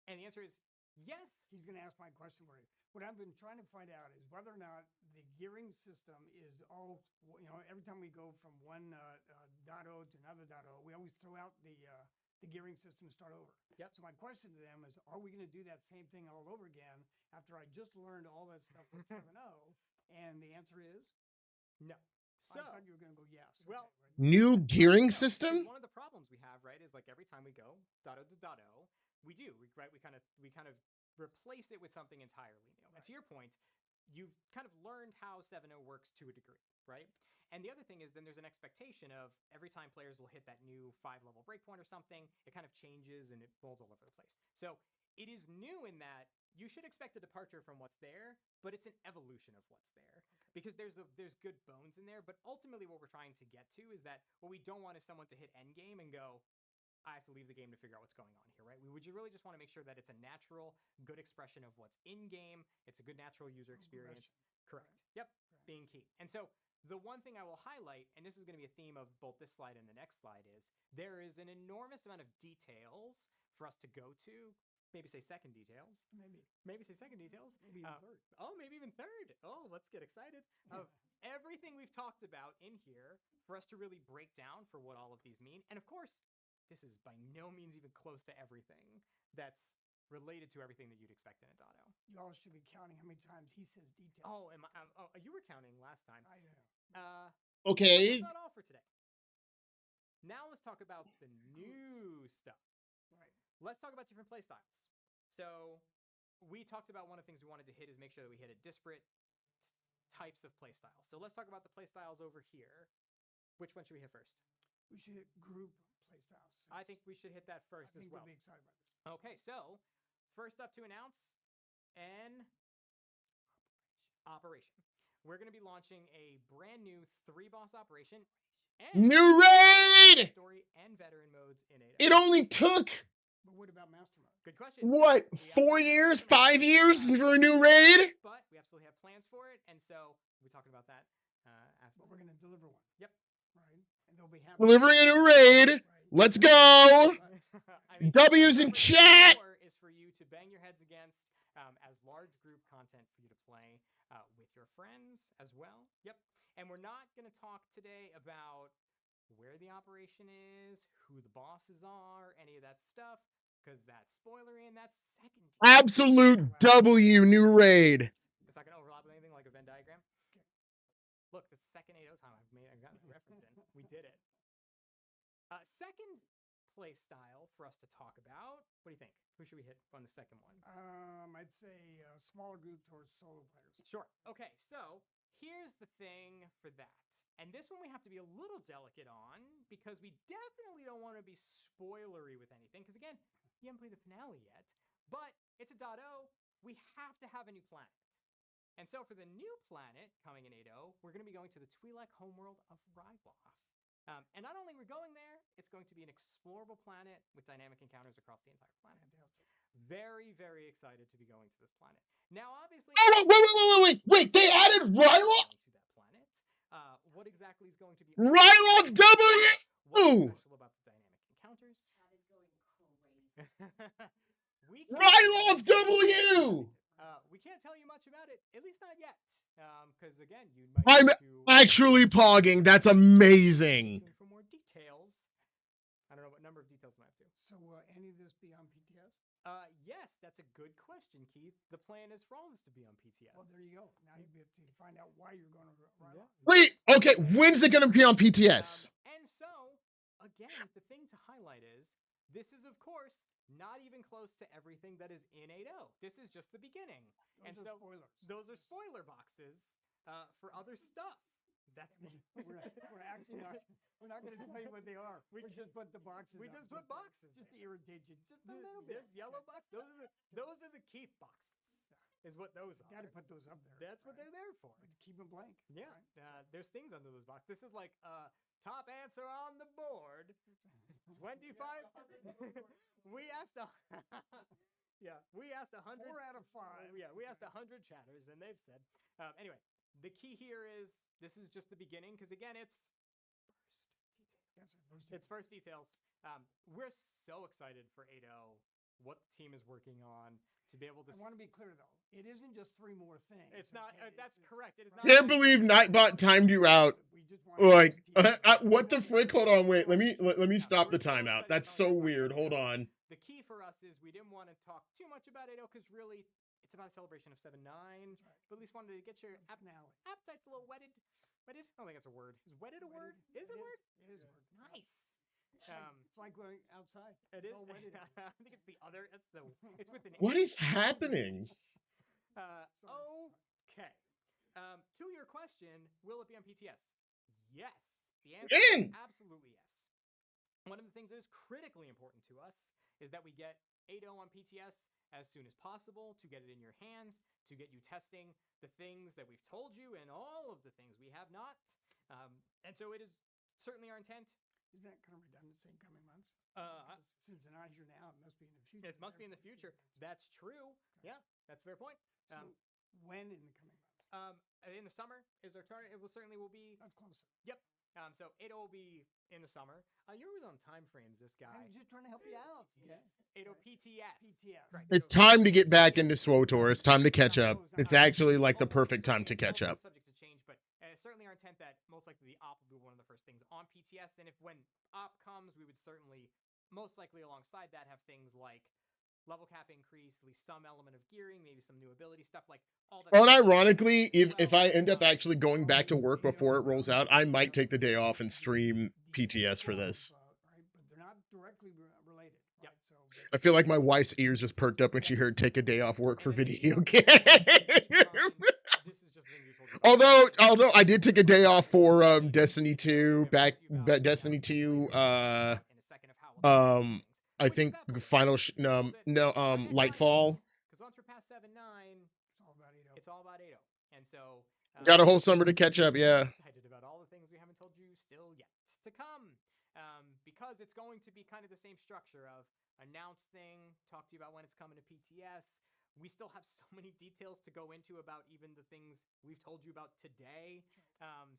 And the answer is yes. He's going to ask my question for you. What I've been trying to find out is whether or not the gearing system is all, every time we go from one .0 to another .0, we always throw out the gearing system and start over. Yep. So my question to them is, are we going to do that same thing all over again after I just learned all that stuff with 7.0? And the answer is no. So, I thought you were going to go yes. Well, okay, new gearing system? One of the problems we have, right, is like every time we go .0 to .0, we kind of replace it with something entirely new. Right. And to your point, you've kind of learned how 7.0 works to a degree, right? And the other thing is then there's an expectation of every time players will hit that new 5-level breakpoint or something, it kind of changes and it rolls all over the place. So it is new in that you should expect a departure from what's there, but it's an evolution of what's there. Because there's good bones in there, but ultimately what we're trying to get to is that what we don't want is someone to hit endgame and go, I have to leave the game to figure out what's going on here, right? We would really just want to make sure that it's a natural, good expression of what's in-game. It's a good natural user experience. Correct. Yep, being key. And so the one thing I will highlight, and this is going to be a theme of both this slide and the next slide, is there is an enormous amount of details for us to go to. Maybe say second details. Maybe say second details. Maybe even third. Oh, maybe even third. Oh, let's get excited. Of everything we've talked about in here for us to really break down for what all of these mean. And of course, this is by no means even close to everything that's related to everything that you'd expect in a .0. You all should be counting how many times he says details. Oh, you were counting last time. I am. Okay. That's not all for today. Now let's talk about the new stuff. Right. Let's talk about different play styles. So we talked about one of the things we wanted to hit is make sure that we hit a disparate types of play styles. So let's talk about the play styles over here. Which one should we hit first? We should hit group play styles. I think we should hit that first as well. I think we'll be excited about this. Okay, so first up to announce an operation. We're going to be launching a brand new 3-boss operation and new raid! Story and veteran modes in 8.0. It only took... But what about Master Mode? Good question. What, 4 years, 5 years for a new raid? But we absolutely have plans for it, and so we're talking about that. But we're going to deliver one. Yep. Right. And they'll be happy. Delivering a new raid. Right. Let's go. W's in chat. Is for you to bang your heads against as large group content for you to play with your friends as well. Yep. And we're not going to talk today about where the operation is, who the bosses are, any of that stuff, because that's spoilery and that's second. Absolute W new raid. It's not going to overlap with anything like a Venn diagram. Okay. Look, the second 8.0 time I got the reference in. We did it. Second play style for us to talk about. What do you think? Who should we hit on the second one? I'd say a smaller group towards solo players. Sure. Okay, so here's the thing for that. And this one we have to be a little delicate on because we definitely don't want to be spoilery with anything. Because again, you haven't played the finale yet, but it's a .0. We have to have a new planet. And so for the new planet coming in 8.0, we're going to be going to the Twi'lek homeworld of Ryloth. And not only we're going there, it's going to be an explorable planet with dynamic encounters across the entire planet. Fantastic. Very, very excited to be going to this planet. Now, obviously... Oh, wait, they added Ryloth? To that planet. What exactly is going to be... Ryloth W! What's special about Ryloth W! We can't tell you much about it, at least not yet. Because again, you might I'm need to actually pogging. That's amazing. for more details. I don't know what number of details am I up to. So any of this be on PTS? Yes, that's a good question, Keith. The plan is for all this to be on PTS. Well, there you go. Now you have to find out why you're going to run. Wait, okay, when's it going to be on PTS? And so, again, the thing to highlight is, this is, of course, not even close to everything that is in 8.0. This is just the beginning. Those are spoilers. Those are spoiler boxes for other stuff. That's we're actually not. We're not going to tell you what they are. We just put the boxes. We just put boxes. Just to irritate you, just a little bit. This yellow box. Those are the Keith boxes. Is what those are. Got to put those up there. That's what they're there for. But to keep them blank. Yeah. Right? There's things under those boxes. This is like top answer on the board. 25. We asked yeah, we asked 100. 4 out of 5. Yeah, we asked 100 chatters, and they've said. Anyway, the key here is this is just the beginning, because again, it's first details. We're so excited for 8.0, what the team is working on, to be able to. I want to be clear though, it isn't just 3 more things. It's not. That's correct. It is not. Can't believe Nightbot timed you out. Like, what the frick? Hold on, wait. Let me stop the timeout. That's so weird. Hold on. The key for us is we didn't want to talk too much about 8.0 because really it's about a celebration of 7.9. Right. But at least wanted to get your appetites a little wetted. Wetted? I don't think that's a word. Is wetted a word? Is it a word? It is a word. Nice. It's like going outside. It is. I think it's the other. It's with an. What is happening? Okay. To your question, will it be on PTS? Yes. The answer is absolutely yes. One of the things that is critically important to us is that we get 8.0 on PTS as soon as possible, to get it in your hands, to get you testing the things that we've told you and all of the things we have not. And so it is certainly our intent. Is that kind of redundant saying coming months? Since they're not here now, it must be in the future. It must be in the future. That's true. Okay. Yeah, that's a fair point. So when in the coming months? In the summer is our target. It will be. That's closer. Yep. So 8.0 will be in the summer. You're really on time frames, this guy. I'm just trying to help you out. Yes. 8.0 PTS. PTS. Right. It's time to get back into Swtor. It's time to catch up. It's actually like the perfect time to catch up. Subject to change, but certainly our intent that most likely the op will be one of the first things on PTS. And if when op comes, we would certainly, most likely alongside that, have things like level cap increase, at least some element of gearing, maybe some new ability stuff, like all that. Unironically, if I end up actually going back to work before it rolls out, I might take the day off and stream PTS for this. Right, but they're not directly related. Right? Yep. So I feel like my wife's ears just perked up when she heard "take a day off work for video game." Although I did take a day off for Destiny 2 Destiny 2 I think final Lightfall. Because once we're past 7.9, it's all about 8.0. And so got a whole summer to catch up, yeah. Excited about all the things we haven't told you still yet to come. Because it's going to be kind of the same structure of announce thing, talk to you about when it's coming to PTS. We still have so many details to go into about even the things we've told you about today.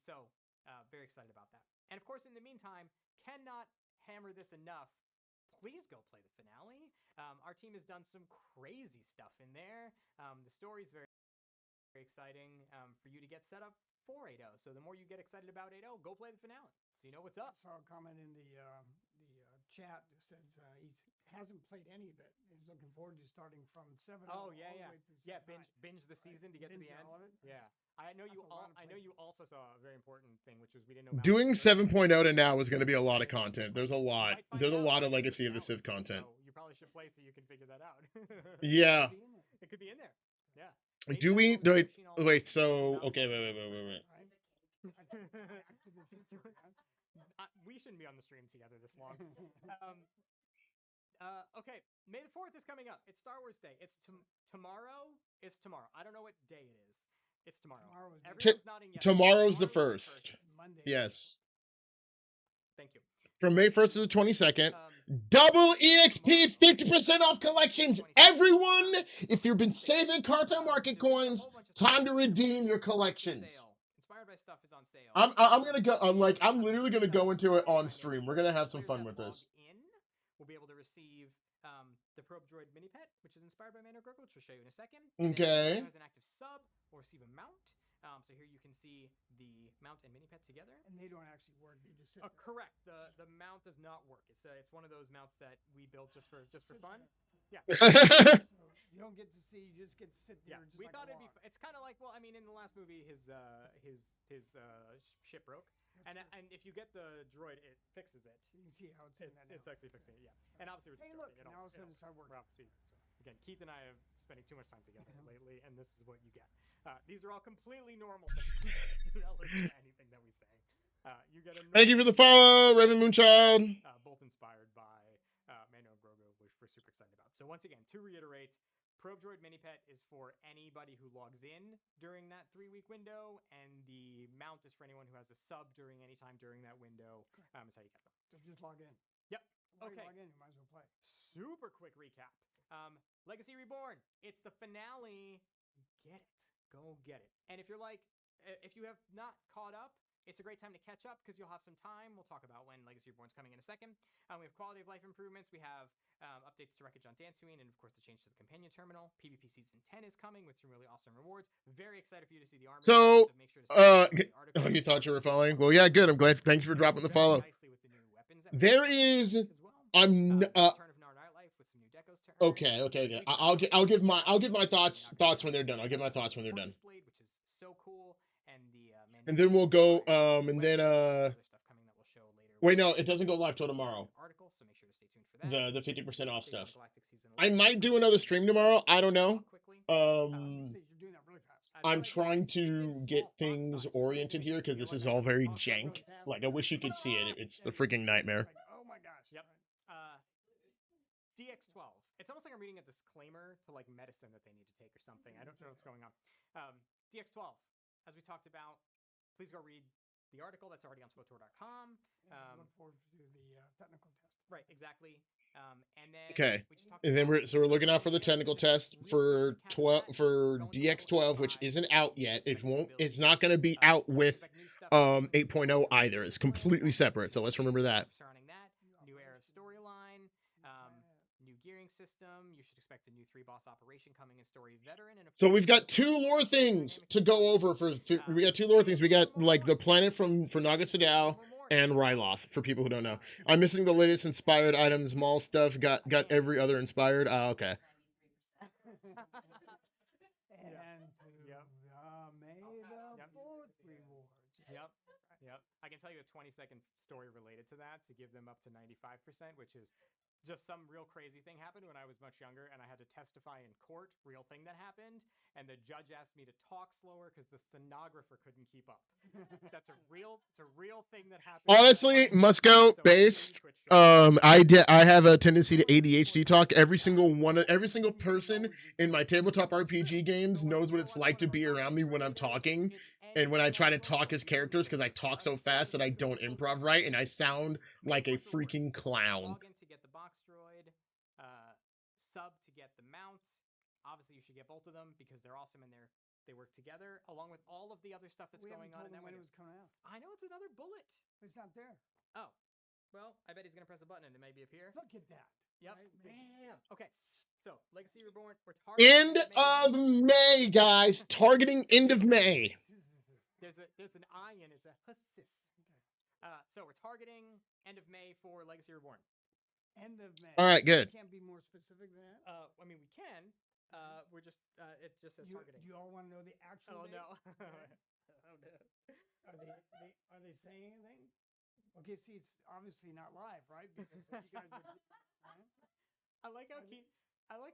So very excited about that. And of course, in the meantime, cannot hammer this enough. Please go play the finale. Our team has done some crazy stuff in there. The story's very, very exciting for you to get set up for 8.0. So the more you get excited about 8.0, go play the finale so you know what's up. I saw a comment in the chat that says he hasn't played any of it. He's looking forward to starting from 7.0. Oh yeah, all yeah, the way through yeah. Binge the season to get to the end. All of it. Yeah. I know you also saw a very important thing, which was we didn't know. Doing 7.0 to now is going to be a lot of content. There's a lot. There's a lot of Legacy of the Sith content. So you probably should play so you can figure that out. Yeah. It could be in there. Yeah. Do we? Wait. So okay. Wait. We shouldn't be on the stream together this long. Okay, May the 4th is coming up. It's Star Wars Day. It's tomorrow. It's tomorrow. I don't know what day it is. It's tomorrow. Tomorrow's the 1st. Monday. Yes. Thank you. From May 1st to the 22nd. Double EXP 50% off collections. Everyone, if you've been saving Cartel Market coins, time to redeem your collections. Inspired by stuff is on sale. I'm gonna go. I'm literally gonna go into it on stream. We're gonna have some fun with this. We'll be able to receive the probe droid mini pet, which is inspired by Mando Grogu, which we'll show you in a second. Okay. And then as an active sub or receive a mount. So here you can see the mount and mini pet together. And they don't actually work; they just sit there. Correct. The mount does not work. It's one of those mounts that we built just for fun. Yeah. So you don't get to see; you just get to sit there. Yeah. Just We like thought it'd be. be. It's kind of like, well, I mean, in the last movie, his ship broke, and if you get the droid, it fixes it. You can see how it's in that. It's actually fixing it. Yeah. And obviously, Hey, look! Now all of a sudden it started working. obviously. Again, Keith and I have spending too much time together lately, and this is what you get. These are all completely normal things. Do not listen to anything that we say. You get a Thank you for the follow, Raven Moonchild. both inspired by Mando and Grogu, which we're super excited about. So once again, to reiterate, Probe Droid Mini Pet is for anybody who logs in during that 3-week window, and the mount is for anyone who has a sub during any time during that window. Is how you get them. So just log in. Yep. Okay. Log in, you might as well play. Super quick recap. Legacy Reborn. It's the finale. Get it. Go get it. And if you're like, if you have not caught up, it's a great time to catch up because you'll have some time. We'll talk about when Legacy Reborn's coming in a second. We have quality of life improvements. We have updates to Wreckage on Dantooine, and of course the change to the companion terminal. PvP Season 10 is coming with some really awesome rewards. Very excited for you to see the armor. So, make sure to oh, you thought you were following? Well, yeah, good. I'm glad. Thank you for dropping the follow. There is, Okay. I'll give my thoughts when they're done. I'll give my thoughts when they're done. Which is so cool, and then we'll go. Wait, no, it doesn't go live till tomorrow. Article, so make sure to stay tuned for that. The 50% off stuff. I might do another stream tomorrow. I don't know. I'm trying to get things oriented here because this is all very jank. Like, I wish you could see it. It's a freaking nightmare. Oh my gosh. Yep. DX12. It's almost like I'm reading a disclaimer to like medicine that they need to take or something. I don't know what's going on. DX12. As we talked about, please go read the article that's already on Swtor.com. Look forward to the technical test. Right, exactly. And then okay, and then we're looking out for the technical test for DX12, which isn't out yet. It's not going to be out with 8.0 either. It's completely separate. So let's remember that. Surrounding that, new era storyline, new gearing system. You should expect a new 3-boss operation coming in Story Veteran. And so we've got 2 lore things to go over we got 2 lore things. We got like the planet for Naga Sadao and Ryloth, for people who don't know. I'm missing the latest inspired items, mall stuff, got every other inspired. Okay. And Yep. I can tell you a 20-second story related to that to give them up to 95%, which is just some real crazy thing happened when I was much younger, and I had to testify in court, real thing that happened, and the judge asked me to talk slower because the stenographer couldn't keep up. It's a real thing that happened. Honestly, Musco based. I have a tendency to ADHD talk. Every single person in my tabletop RPG games knows what it's like to be around me when I'm talking, and when I try to talk as characters, because I talk so fast that I don't improv right, and I sound like a freaking clown. Sub to get the mount. Obviously, you should get both of them because they're awesome and they work together along with all of the other stuff that's going on. When it was coming out. I know it's another bullet. It's not there. Oh, well, I bet he's gonna press a button and it may be up here. Look at that. Yep. Right? Bam. Okay. So Legacy Reborn. We're targeting end of May, guys. Targeting end of May. There's an I in it's a hussis. So we're targeting end of May for Legacy Reborn. End of May. All right, good. Can't be more specific than that. I mean, we can. We're just. It just says targeting. Do you all want to know the actual? Oh no. Oh no. Are they saying anything? Okay, see, it's obviously not live, right? Because you guys are, right? I like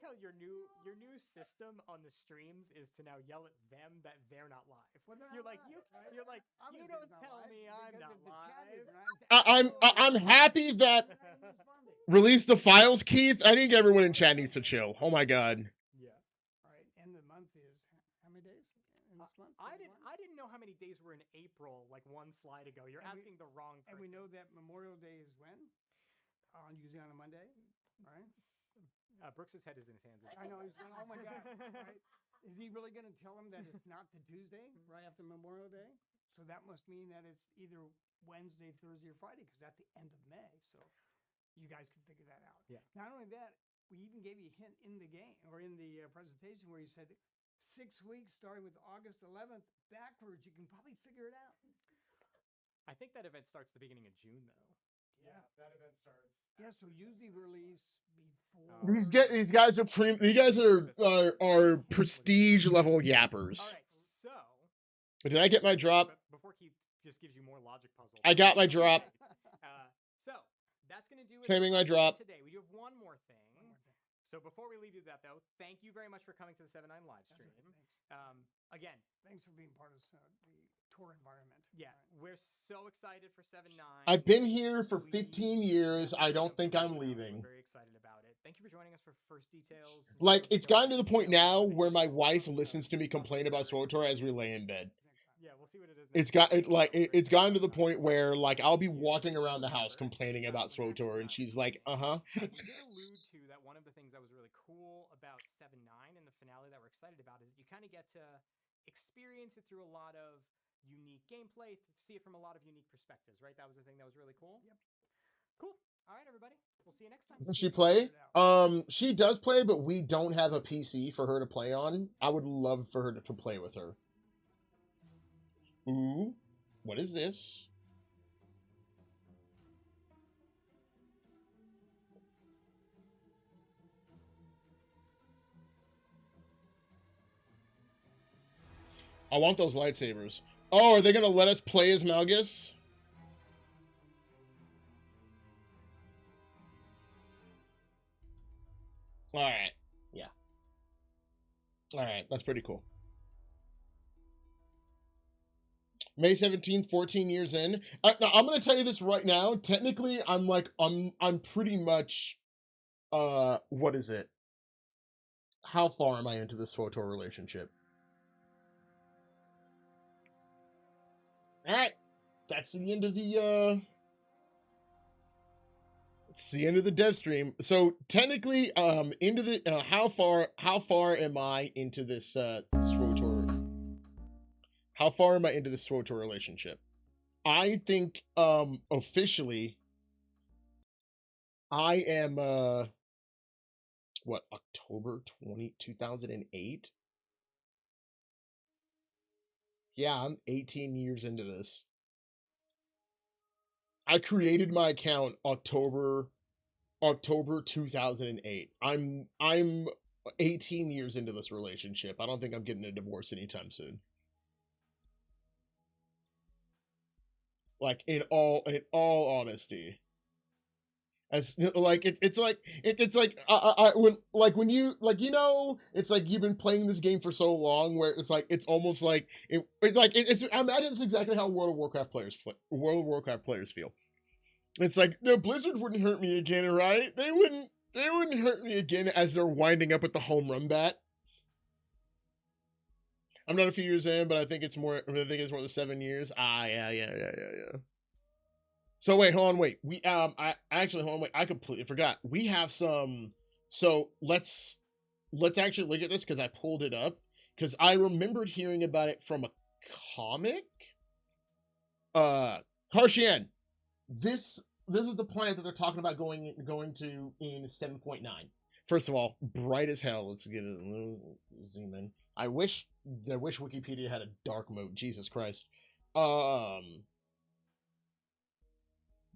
how your new system on the streams is to now yell at them that they're not live. Well, you're like you don't tell me I'm not live. I'm happy that release the files, Keith. I think everyone in chat needs to chill. Oh my god. Yeah. All right, and the month is how many days in this month? I didn't know how many days were in April. Like one slide ago, you're asking the wrong person. And we know that Memorial Day is when? Usually on a Monday, right? Brooks's head is in his hands. I know, he's going, oh my God, right? Is he really going to tell him that it's not the Tuesday right after Memorial Day? So that must mean that it's either Wednesday, Thursday, or Friday, because that's the end of May. So you guys can figure that out. Yeah. Not only that, we even gave you a hint in the game or in the presentation where you said 6 weeks starting with August 11th backwards. You can probably figure it out. I think that event starts the beginning of June, though. Yeah, that event starts. Yeah, so usually release before. These guys are prestige level yappers. All right, so Did I get my drop? Before Keith just gives you more logic puzzles. I got my drop. So that's gonna do it. Claiming my drop Today. We do have one more thing. So before we leave you with that, though, thank you very much for coming to the 7-9 live stream. Thanks. Again, thanks for being part of the tour environment. Yeah, we're so excited for 7-9. I've been here for 15 years. I don't think I'm leaving. We're very excited about it. Thank you for joining us for first details. Like, it's gotten to the point now where my wife listens to me complain about Swtor as we lay in bed. Yeah, we'll see what it is. It's gotten to the point where, like, I'll be walking around the house complaining about Swtor, and she's like, We did allude to that one of the things that was really cool about 7-9 and the finale that we're excited about is that you kind of get to experience it through a lot of unique gameplay, see it from a lot of unique perspectives, right? That was the thing that was really cool. Yep. Cool. All right, everybody. We'll see you next time. Does she play? She does play, but we don't have a PC for her to play on. I would love for her to play with her. Ooh, what is this? I want those lightsabers. Oh, are they going to let us play as Malgus? Alright. Yeah. Alright, that's pretty cool. May 17th, 14 years in. Now, I'm going to tell you this right now. Technically, I'm pretty much, what is it? How far am I into the Swtor relationship? Alright. That's the end of the, it's the end of the dev stream. So technically, into the, how far am I into this, Swtor? How far am I into the Swtor relationship? I think, officially, I am, what, October 2008? Yeah, I'm 18 years into this. I created my account October 2008. I'm 18 years into this relationship. I don't think I'm getting a divorce anytime soon. Like, in all honesty. As like it's like when you it's like you've been playing this game for so long where it's like it's almost like I imagine it's exactly how World of Warcraft players feel. It's like, no, Blizzard wouldn't hurt me again, right? They wouldn't hurt me again as they're winding up with the home run bat. I'm not a few years in, but I think it's more than 7 years. Yeah. So wait, hold on, wait. I completely forgot. We have some. So let's actually look at this because I pulled it up because I remembered hearing about it from a comic. Karshian. This is the planet that they're talking about going to in 7.9. First of all, bright as hell. Let's get it. Zoom in. I wish Wikipedia had a dark mode. Jesus Christ.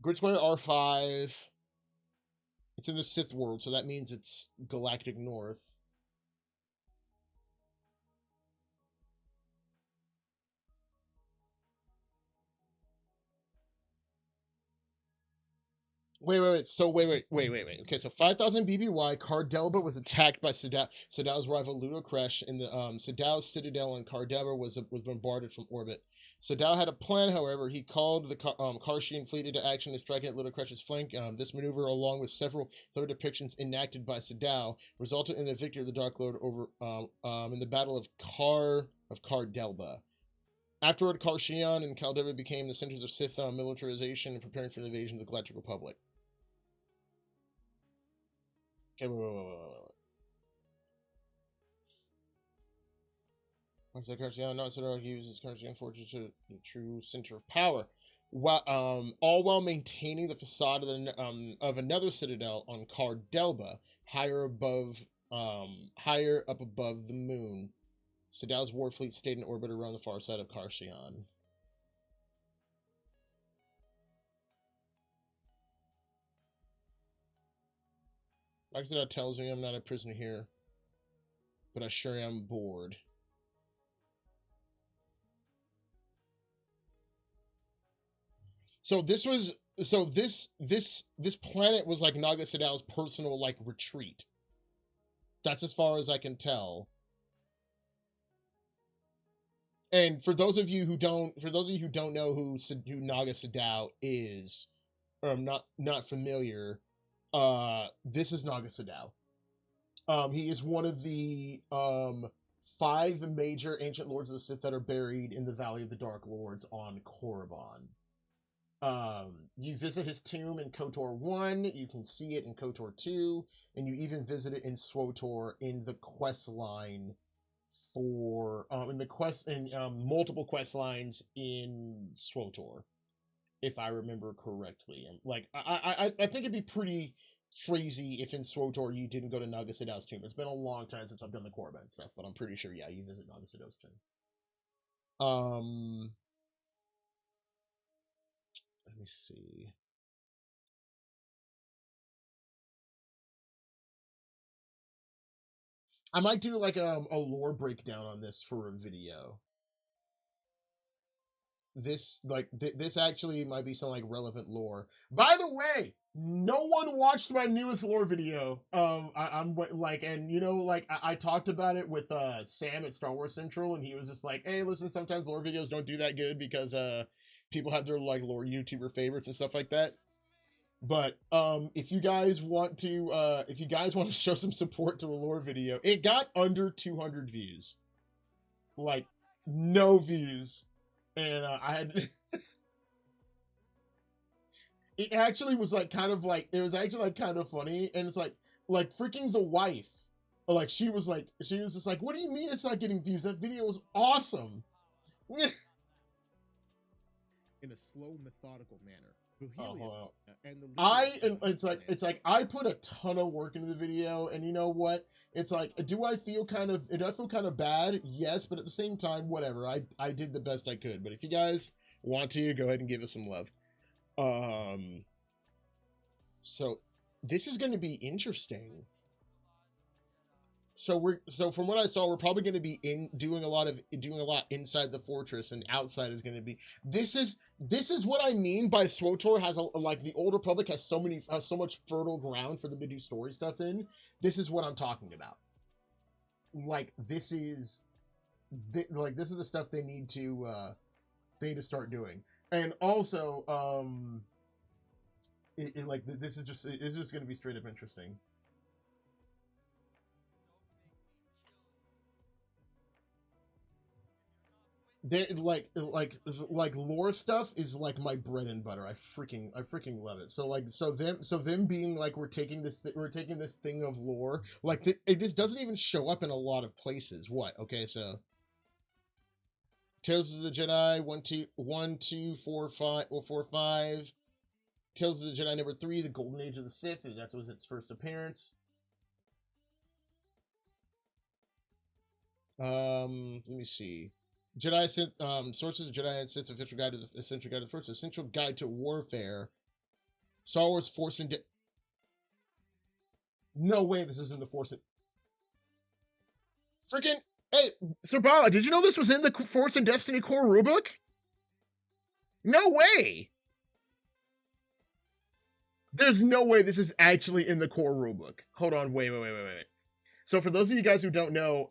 Grid Square R5. It's in the Sith world, so that means it's Galactic North. Wait. So wait. Okay, so 5,000 BBY, Cardelba was attacked by Sadow's rival Ludocresh in the Sadow's citadel on Cardelba was bombarded from orbit. Sadow had a plan, however. He called the Karshian fleet into action to strike at Ludocresh's flank. This maneuver, along with several other depictions enacted by Sadow, resulted in the victory of the Dark Lord over in the Battle of Cardelba. Afterward, Karshian and Caldera became the centers of Sith militarization and preparing for the invasion of the Galactic Republic. Okay, wait. Once that Karshian, not Sadow, he uses Karshian fortune to the true center of power, all while maintaining the facade of another citadel on Cardelba. higher up above the moon. Sadal's war fleet stayed in orbit around the far side of Carcion. Like Sadal tells me I'm not a prisoner here, but I sure am bored. So this planet was like Naga Sadal's personal like retreat. That's as far as I can tell. And for those of you who don't know who Naga Sadal is, or not familiar, this is Naga Sadal. He is one of the 5 major ancient lords of the Sith that are buried in the Valley of the Dark Lords on Korriban. You visit his tomb in KOTOR 1, you can see it in KOTOR 2, and you even visit it in SWTOR in the quest line for multiple quest lines in SWTOR, if I remember correctly. And like I think it'd be pretty crazy if in SWTOR you didn't go to Naga Sadal's tomb. It's been a long time since I've done the Korriban stuff, but I'm pretty sure you visit Naga Sadal's tomb. Let me see. I might do like a lore breakdown on this for a video. This this actually might be some like relevant lore. By the way, no one watched my newest lore video. I'm like, and you know, like I talked about it with Sam at SWCentral, and he was just like, "Hey, listen, sometimes lore videos don't do that good because people have their like lore YouTuber favorites and stuff like that." But if you guys want to show some support to the lore video, it got under 200 views, like no views, and I had it actually was like kind of like it was actually like kind of funny, and it's like freaking the wife, like she was just like, what do you mean it's not getting views? That video was awesome. In a slow, methodical manner. It's like I put a ton of work into the video, and you know what? It's like, do I feel kind of bad? Yes, but at the same time, whatever. I did the best I could. But if you guys want to, go ahead and give us some love. So this is going to be interesting. So from what I saw, we're probably going to be doing a lot inside the fortress, and outside is going to be. This is what I mean by SWTOR has like the Old Republic has so much fertile ground for them to do story stuff in. This is what I'm talking about. Like this is the stuff they need to start doing, and also this is just going to be straight up interesting. They like lore stuff is like my bread and butter. I freaking love it. So them being like, we're taking this thing of lore, like this doesn't even show up in a lot of places. What? Okay, so Tales of the Jedi 1, 2, 4, 5. Tales of the Jedi number 3, the Golden Age of the Sith. That was its first appearance. Let me see. Jedi Sith, sources, Jedi and Sith, official guide to the essential guide to the Force, essential guide to warfare. Star Wars Force and no way this is in the Force. Freaking hey, Sir Bala, did you know this was in the Force and Destiny core rulebook? No way. There's no way this is actually in the core rulebook. Hold on, wait. So for those of you guys who don't know,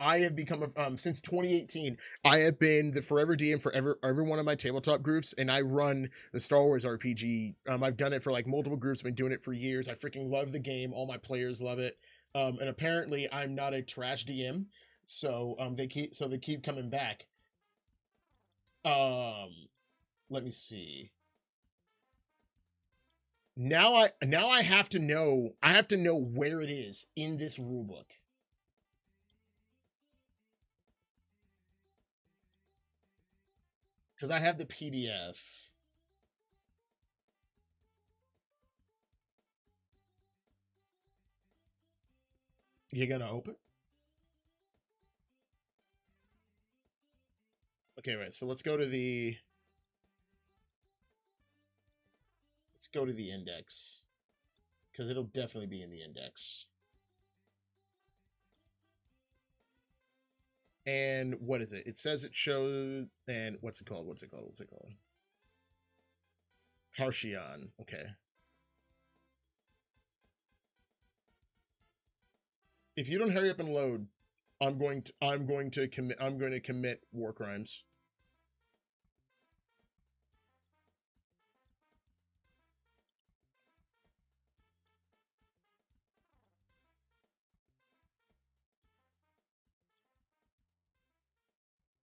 I have become since 2018, I have been the forever DM for every one of my tabletop groups, and I run the Star Wars RPG. I've done it for like multiple groups. I've been doing it for years. I freaking love the game. All my players love it. And apparently I'm not a trash DM, so they keep coming back. Let me see. Now I have to know where it is in this rulebook. Because I have the PDF. You gonna open? Okay, wait. So let's go to the index, because it'll definitely be in the index. And what is it? It says it shows. And what's it called? Karshian. Okay. If you don't hurry up and load, I'm going to commit war crimes.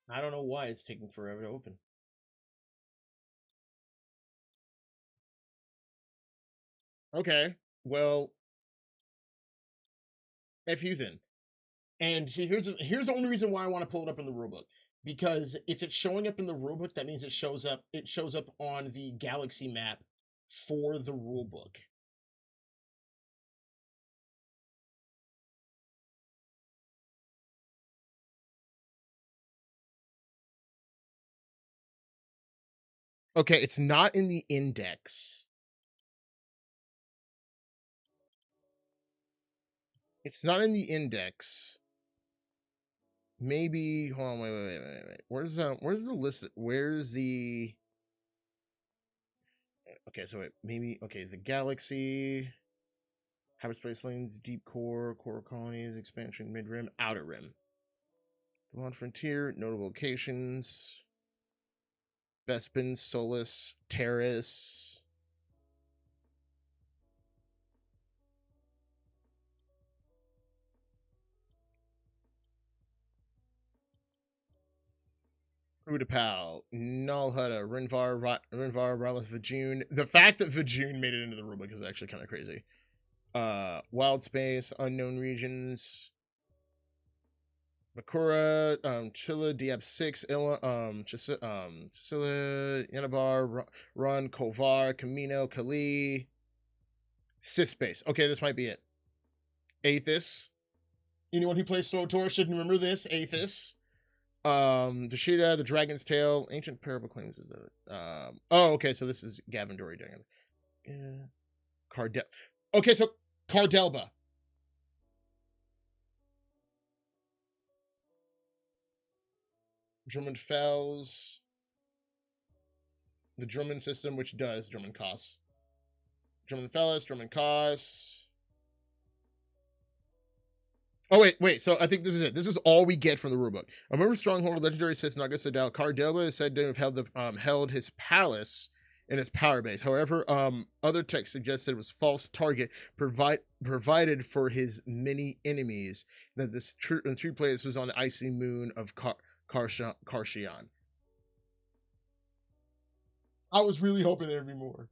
I don't know why it's taking forever to open. Okay, well, F you then. And see, here's the only reason why I want to pull it up in the rulebook. Because if it's showing up in the rulebook, that means it shows up on the galaxy map for the rulebook. Okay, it's not in the index. It's not in the index. Maybe hold on, wait. Where's the list? Where's the okay, so wait, maybe okay, the galaxy, hyperspace lanes, deep core, core colonies, expansion, mid rim, outer rim. The Launch Frontier, notable locations. Bespin, Solus, Terrace. Utapau, Nalhutta, Rinvar, Rylith, Vajun. The fact that Vajun made it into the rulebook is actually kind of crazy. Wild Space, Unknown Regions. Bakura, Chilla, DF6, Illa, Chisilla, Yanabar, Run, Kovar, Camino, Kali. Sith Space. Okay, this might be it. Aethys. Anyone who plays Swtor should remember this. Aethys. Vashida, the Dragon's Tail, Ancient Parable Claims. Is that oh, okay, so this is Gavin Dory doing it. Yeah. Cardel. Okay, so Cardelba. Drummond Fells. The Drummond system, which does Drummond Costs. Drummond Fellas, Drummond Costs. Oh, wait. So I think this is it. This is all we get from the rulebook. A member Stronghold, legendary Sith Naga Sadal. Cardelba is said to have held his palace in its power base. However, other texts suggest that it was false target provided for his many enemies. That this true place was on the icy moon of Karshian. I was really hoping there'd be more.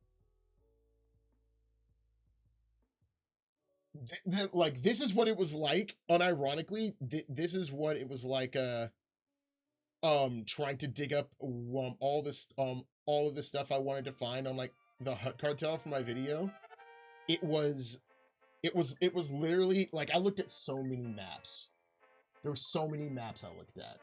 Like, this is what it was like. Unironically, this is what it was like. Trying to dig up all of the stuff I wanted to find on like the Hut Cartel for my video. It was literally like I looked at so many maps. There were so many maps I looked at.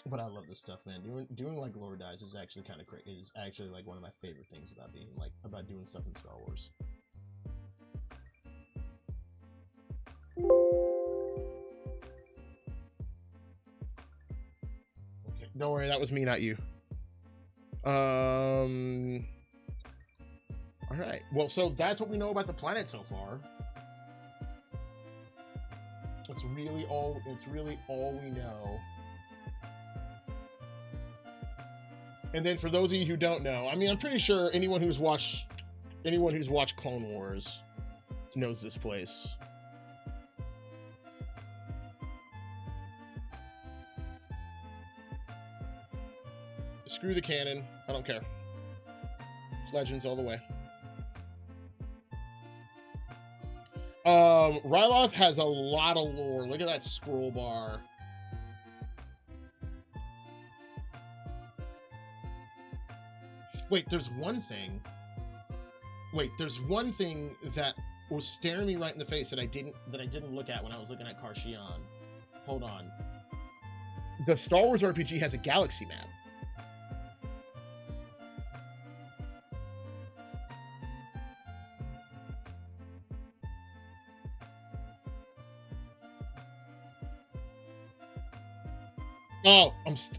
But I love this stuff, man. Doing like Lore Dies is actually kind of crazy. Is actually like one of my favorite things about being like about doing stuff in Star Wars. Okay, don't worry, that was me, not you. All right. Well, so that's what we know about the planet so far. It's really all we know. And then for those of you who don't know, I mean, I'm pretty sure anyone who's watched Clone Wars knows this place. Screw the canon. I don't care. It's Legends all the way. Ryloth has a lot of lore. Look at that scroll bar. Wait, there's one thing. Wait, there's one thing that was staring me right in the face that I didn't look at when I was looking at Karshian. Hold on. The Star Wars RPG has a galaxy map.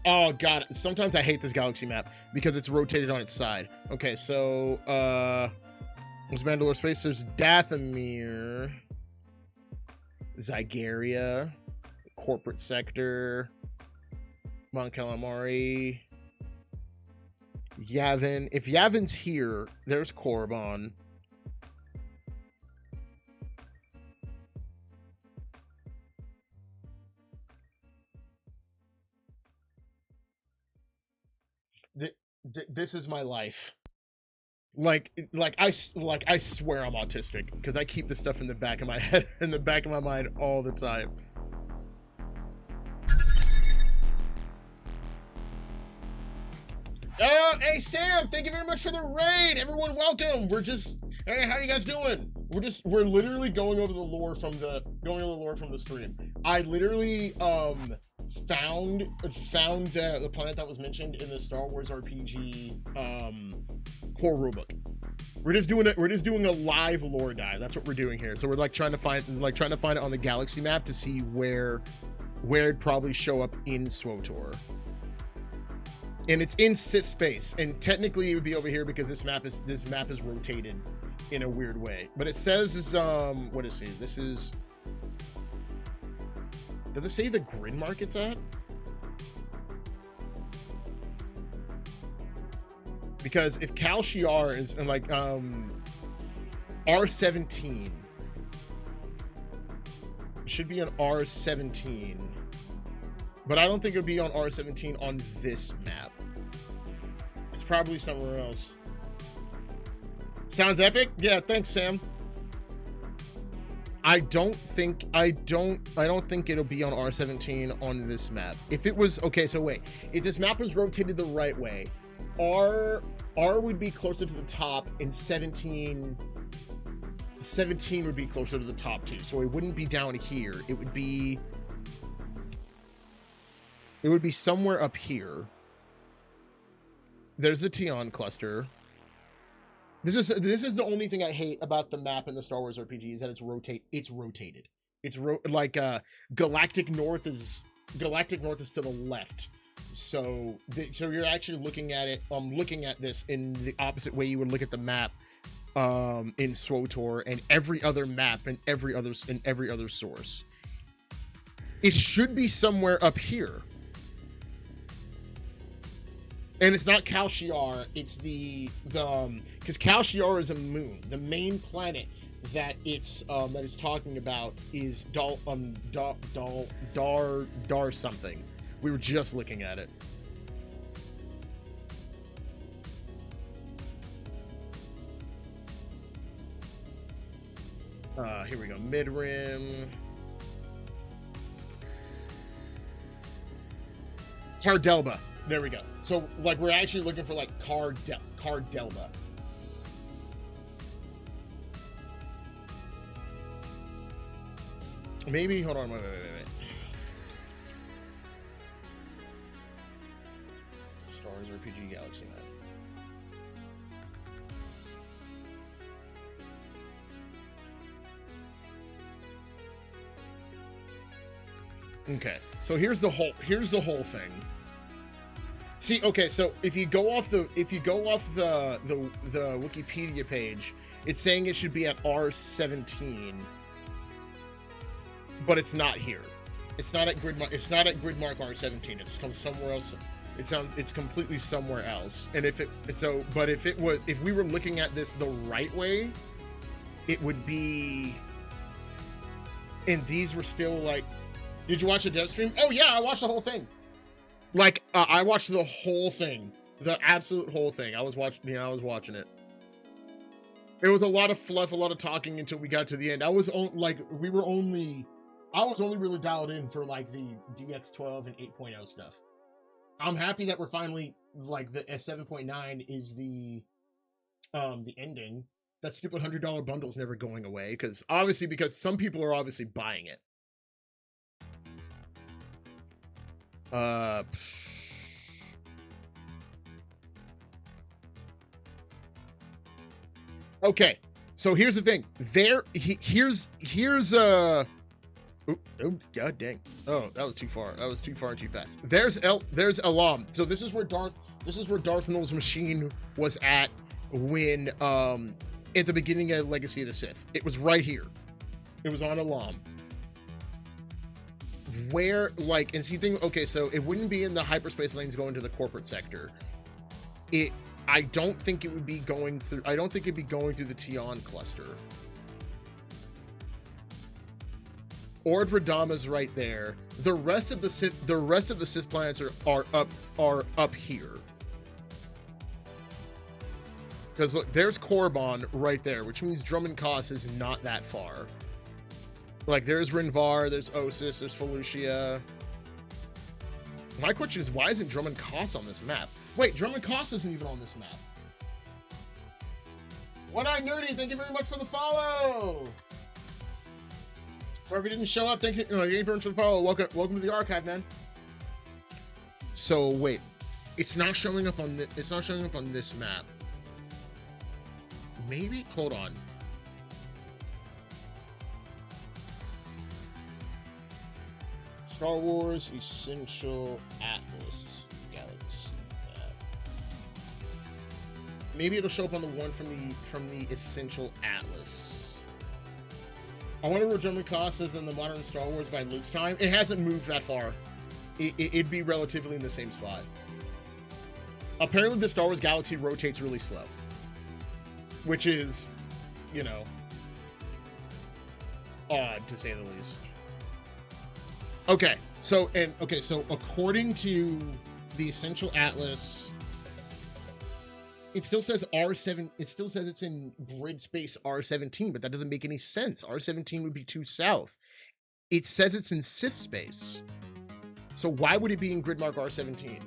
Oh god, sometimes I hate this galaxy map because it's rotated on its side. Okay, so there's Mandalore Space, there's Dathomir, Zygeria, Corporate Sector, Mon Calamari, Yavin. If Yavin's here, there's Korriban. This is my life. Like I swear I'm autistic because I keep this stuff in the back of my head, in the back of my mind all the time. Hey Sam, thank you very much for the raid. Everyone, welcome. Hey, how you guys doing? We're literally going over the lore from the stream. I literally found the planet that was mentioned in the Star Wars RPG core rulebook. We're just doing a live lore dive. That's what we're doing here. So we're trying to find it on the galaxy map to see where it'd probably show up in SWTOR. And it's in Sith space, and technically it would be over here because this map is rotated in a weird way. But it says what is it? This is. Does it say the grid mark it's at? Because if Cal Shiar is in R17, it should be on R17. But I don't think it would be on R17 on this map. It's probably somewhere else. Sounds epic? Yeah, thanks, Sam. I don't think it'll be on R17 on this map. If it was okay, so wait. If this map was rotated the right way, R would be closer to the top, and 17 would be closer to the top too. So it wouldn't be down here. It would be somewhere up here. There's a Tion cluster. This is the only thing I hate about the map in the Star Wars RPG is that it's rotated. Galactic North is to the left. So you're actually looking at it. Looking at this in the opposite way you would look at the map in SWTOR and every other map and every other source. It should be somewhere up here. And it's not Cal Shiar, it's because Cal Shiar is a moon. The main planet that it's talking about is Dar something. We were just looking at it. Here we go. Midrim. Cardelba. There we go. So, we're actually looking for, Cardelba. Maybe, hold on, wait. Stars RPG Galaxy map. Okay, so here's the whole thing. See, okay, so if you go off the Wikipedia page, it's saying it should be at R17, but it's not here. It's not at grid mark R17. It's come somewhere else. It's completely somewhere else. And if we were looking at this the right way, it would be. And these were still did you watch the dev stream? Oh yeah, I watched the whole thing. I watched the whole thing, the absolute whole thing. I was watching it. It was a lot of fluff, a lot of talking until we got to the end. I was only really dialed in for the DX12 and 8.0 stuff. I'm happy that we're finally the 7.9 is the ending. that stupid $100 bundle is never going away, because some people are obviously buying it. Okay, so here's the thing. Here's oh, god dang. Oh, that was too far. That was too far and too fast. There's Elam. So this is where Darth Nul's machine was at when at the beginning of Legacy of the Sith. It was right here. It was on Elam. Where, like, and see thing, okay, so it wouldn't be in the hyperspace lanes going to the corporate sector. I don't think it would be going through, I don't think it'd be going through the Tion cluster. Ord Radama's right there. The rest of the Sith planets are up here. Because look, there's Korriban right there, which means Drummond Koss is not that far. Like, there's Rinvar, there's Osis, there's Felucia. My question is, why isn't Drummond Koss on this map? Wait, Drummond Koss isn't even on this map. One-Eyed Nerdy, thank you very much for the follow. Sorry if you didn't show up. Thank you very much for the follow. Welcome to the archive, man. So wait, it's not showing up on this map. Maybe, hold on. Star Wars Essential Atlas Galaxy map. Maybe it'll show up on the one from the Essential Atlas. I wonder where Drummond Koss is in the modern Star Wars by Luke's time. It hasn't moved that far. It'd be relatively in the same spot. Apparently the Star Wars galaxy rotates really slow, which is, you know, odd to say the least. Okay, so according to the Essential Atlas, it still says R7, it still says it's in grid space R17, but that doesn't make any sense. R17 would be too south. It says it's in Sith space. So why would it be in grid mark R17?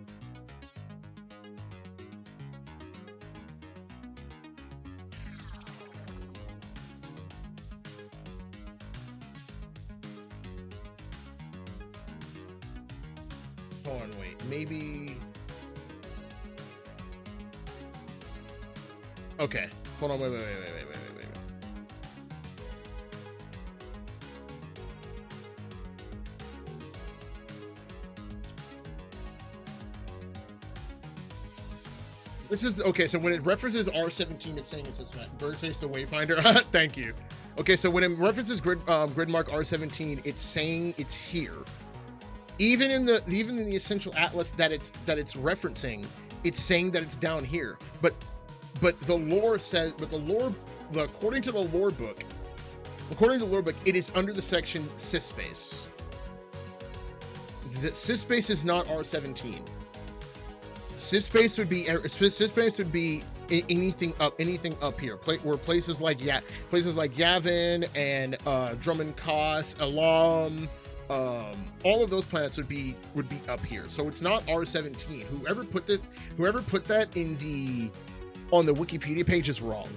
Hold on, wait, maybe... Okay, hold on, wait. This is, okay, so when it references R17, it's saying it's this map. Birdface the Wayfinder, thank you. Okay, so when it references grid mark R17, it's saying it's here. Even in the Essential Atlas that it's referencing, it's saying that it's down here. But the lore says, according to the lore book, it is under the section Sith space. The Sith space is not R17. Sith space would be anything up here. Where places like Yavin and Drummond Koss, Elam, all of those planets would be up here. So it's not R17. Whoever put that on the Wikipedia page is wrong.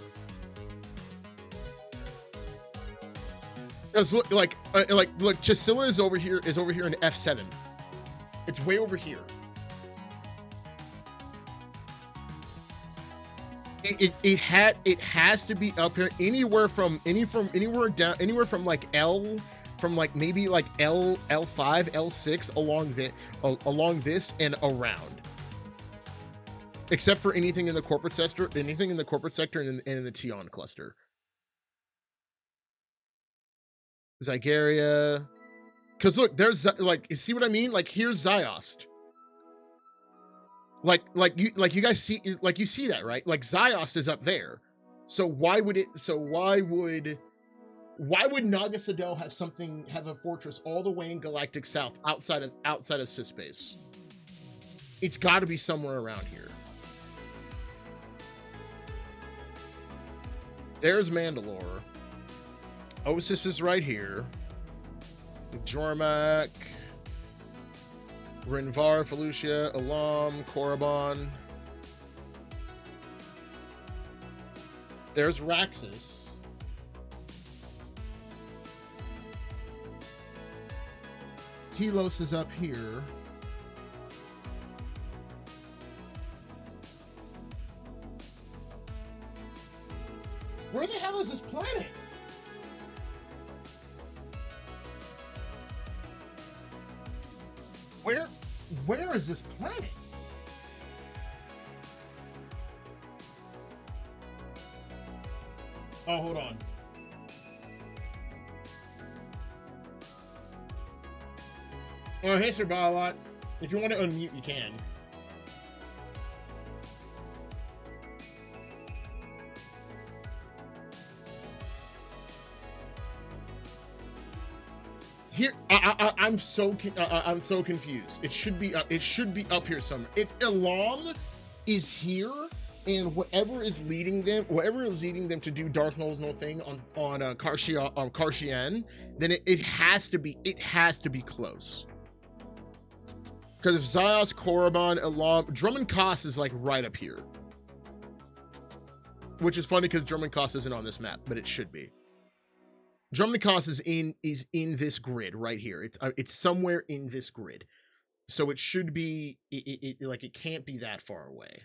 Because look, Chisilla is over here in F7. It's way over here. It has to be up here anywhere from like L, from like maybe like L5, L6 along this and around. Except for anything in the corporate sector, and in the Tion cluster. Zygeria. Cause look, there's like, you see what I mean? Like here's Ziost. Like you guys see, like you see that, right? Like Ziost is up there. So why would Naga Sadel have a fortress all the way in Galactic South outside of Sith space? It's got to be somewhere around here. There's Mandalore. Osis is right here. Jormak, Rinvar, Felucia, Elam, Korriban. There's Raxus. Telos is up here. Where the hell is this planet? Where is this planet? Oh, hold on. Oh, hey, Sir Balot. If you want to unmute, you can. Here, I'm so confused. It should be up here somewhere. If Elam is here and whatever is leading them to do Darth Maul's no thing on Karshian, then it has to be close. Because if Zyos, Korriban, Elam, Drummond Koss is like right up here, which is funny because Drummond Koss isn't on this map, but it should be. Drummond Koss is in this grid right here. It's somewhere in this grid, so it should be it can't be that far away.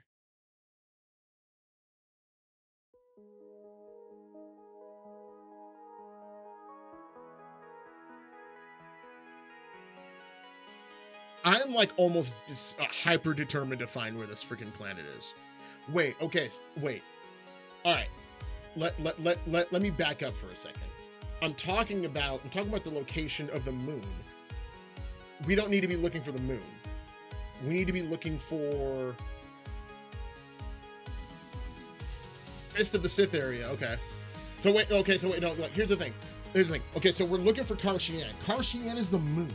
I'm like almost hyper determined to find where this freaking planet is. Wait, okay, wait. All right, let me back up for a second. I'm talking about the location of the moon. We don't need to be looking for the moon. We need to be looking for Fist of the Sith area. Okay. So wait. No. Here's the thing. Okay. So we're looking for Karshian. Karshian is the moon.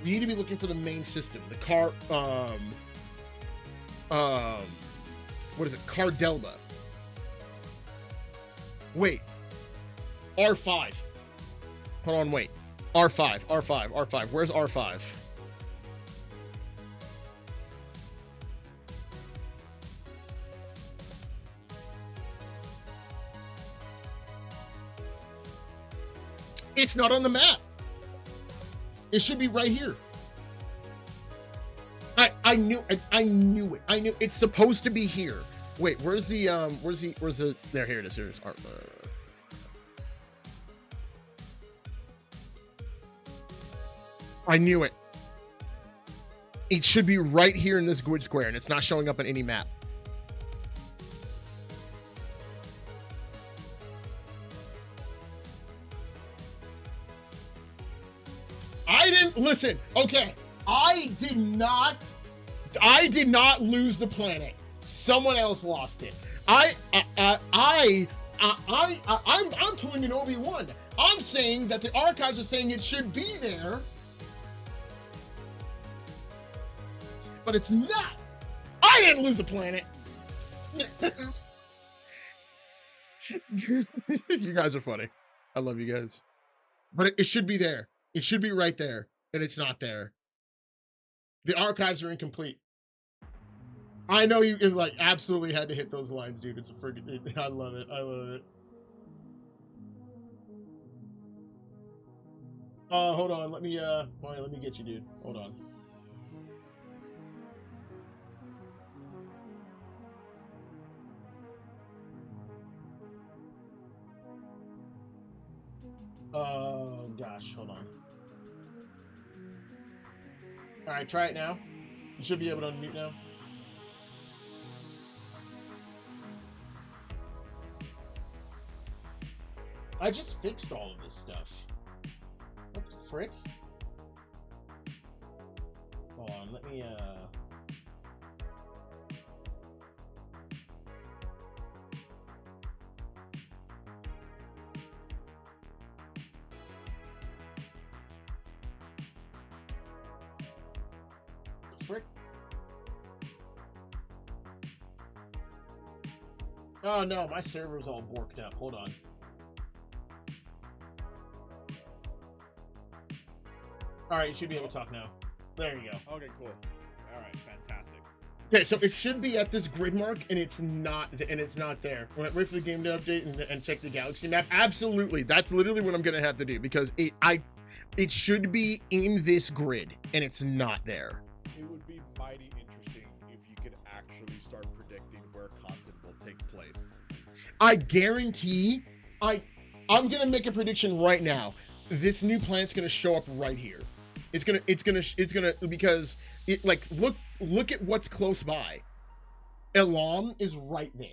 We need to be looking for the main system. The what is it? Cardelba. Wait. R5. Hold on, wait. R5. Where's R5? It's not on the map. It should be right here. I knew it. I knew it's supposed to be here. Wait, where's the there, here it is. Here's art. I knew it. It should be right here in this grid square, and it's not showing up on any map. I didn't listen. Okay, I did not lose the planet. Someone else lost it. I'm pulling an Obi-Wan. I'm saying that the archives are saying it should be there, but it's not. I didn't lose the planet. You guys are funny. I love you guys. But it should be there. It should be right there, and it's not there. The archives are incomplete. I know you like absolutely had to hit those lines, dude. It's a freaking. I love it. I love it. Hold on. Let me get you, dude. Hold on. Oh gosh, hold on. All right, try it now. You should be able to unmute now. I just fixed all of this stuff. What the frick? Hold on, let me frick? Oh no, my server's all borked up. Hold on. All right, you should be able to talk now. There you go. Okay, cool. All right, fantastic. Okay, so it should be at this grid mark, and it's not there. Wait for the game to update and check the galaxy map. Absolutely, that's literally what I'm gonna have to do, because it should be in this grid, and it's not there. It would be mighty interesting if you could actually start predicting where content will take place. I guarantee, I'm gonna make a prediction right now. This new planet's gonna show up right here. It's gonna because it, like, look at what's close by. Elam is right there.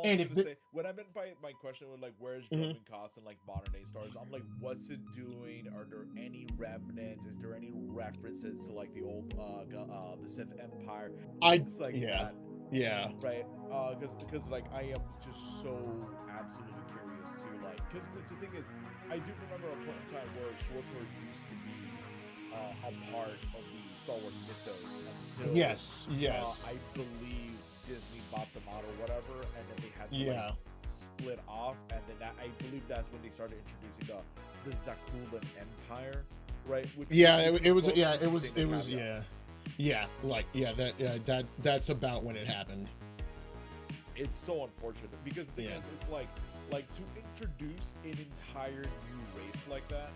And if say, what I meant by my question was like, where's Roman Cost and like modern day stars? I'm like, what's it doing? Are there any remnants? Is there any references to like the old the Sith Empire? It's like that. Yeah. Right. Because like I am just so absolutely curious too. Like, because the thing is, I do remember a point in time where Swtor used to be a part of the Star Wars mythos until yes. I believe Disney bought them out or whatever, and then they had to like, split off, and then I believe that's when they started introducing the Zakulan Empire, right? That's about when it happened. It's so unfortunate because the thing is, it's like to introduce an entire new race like that,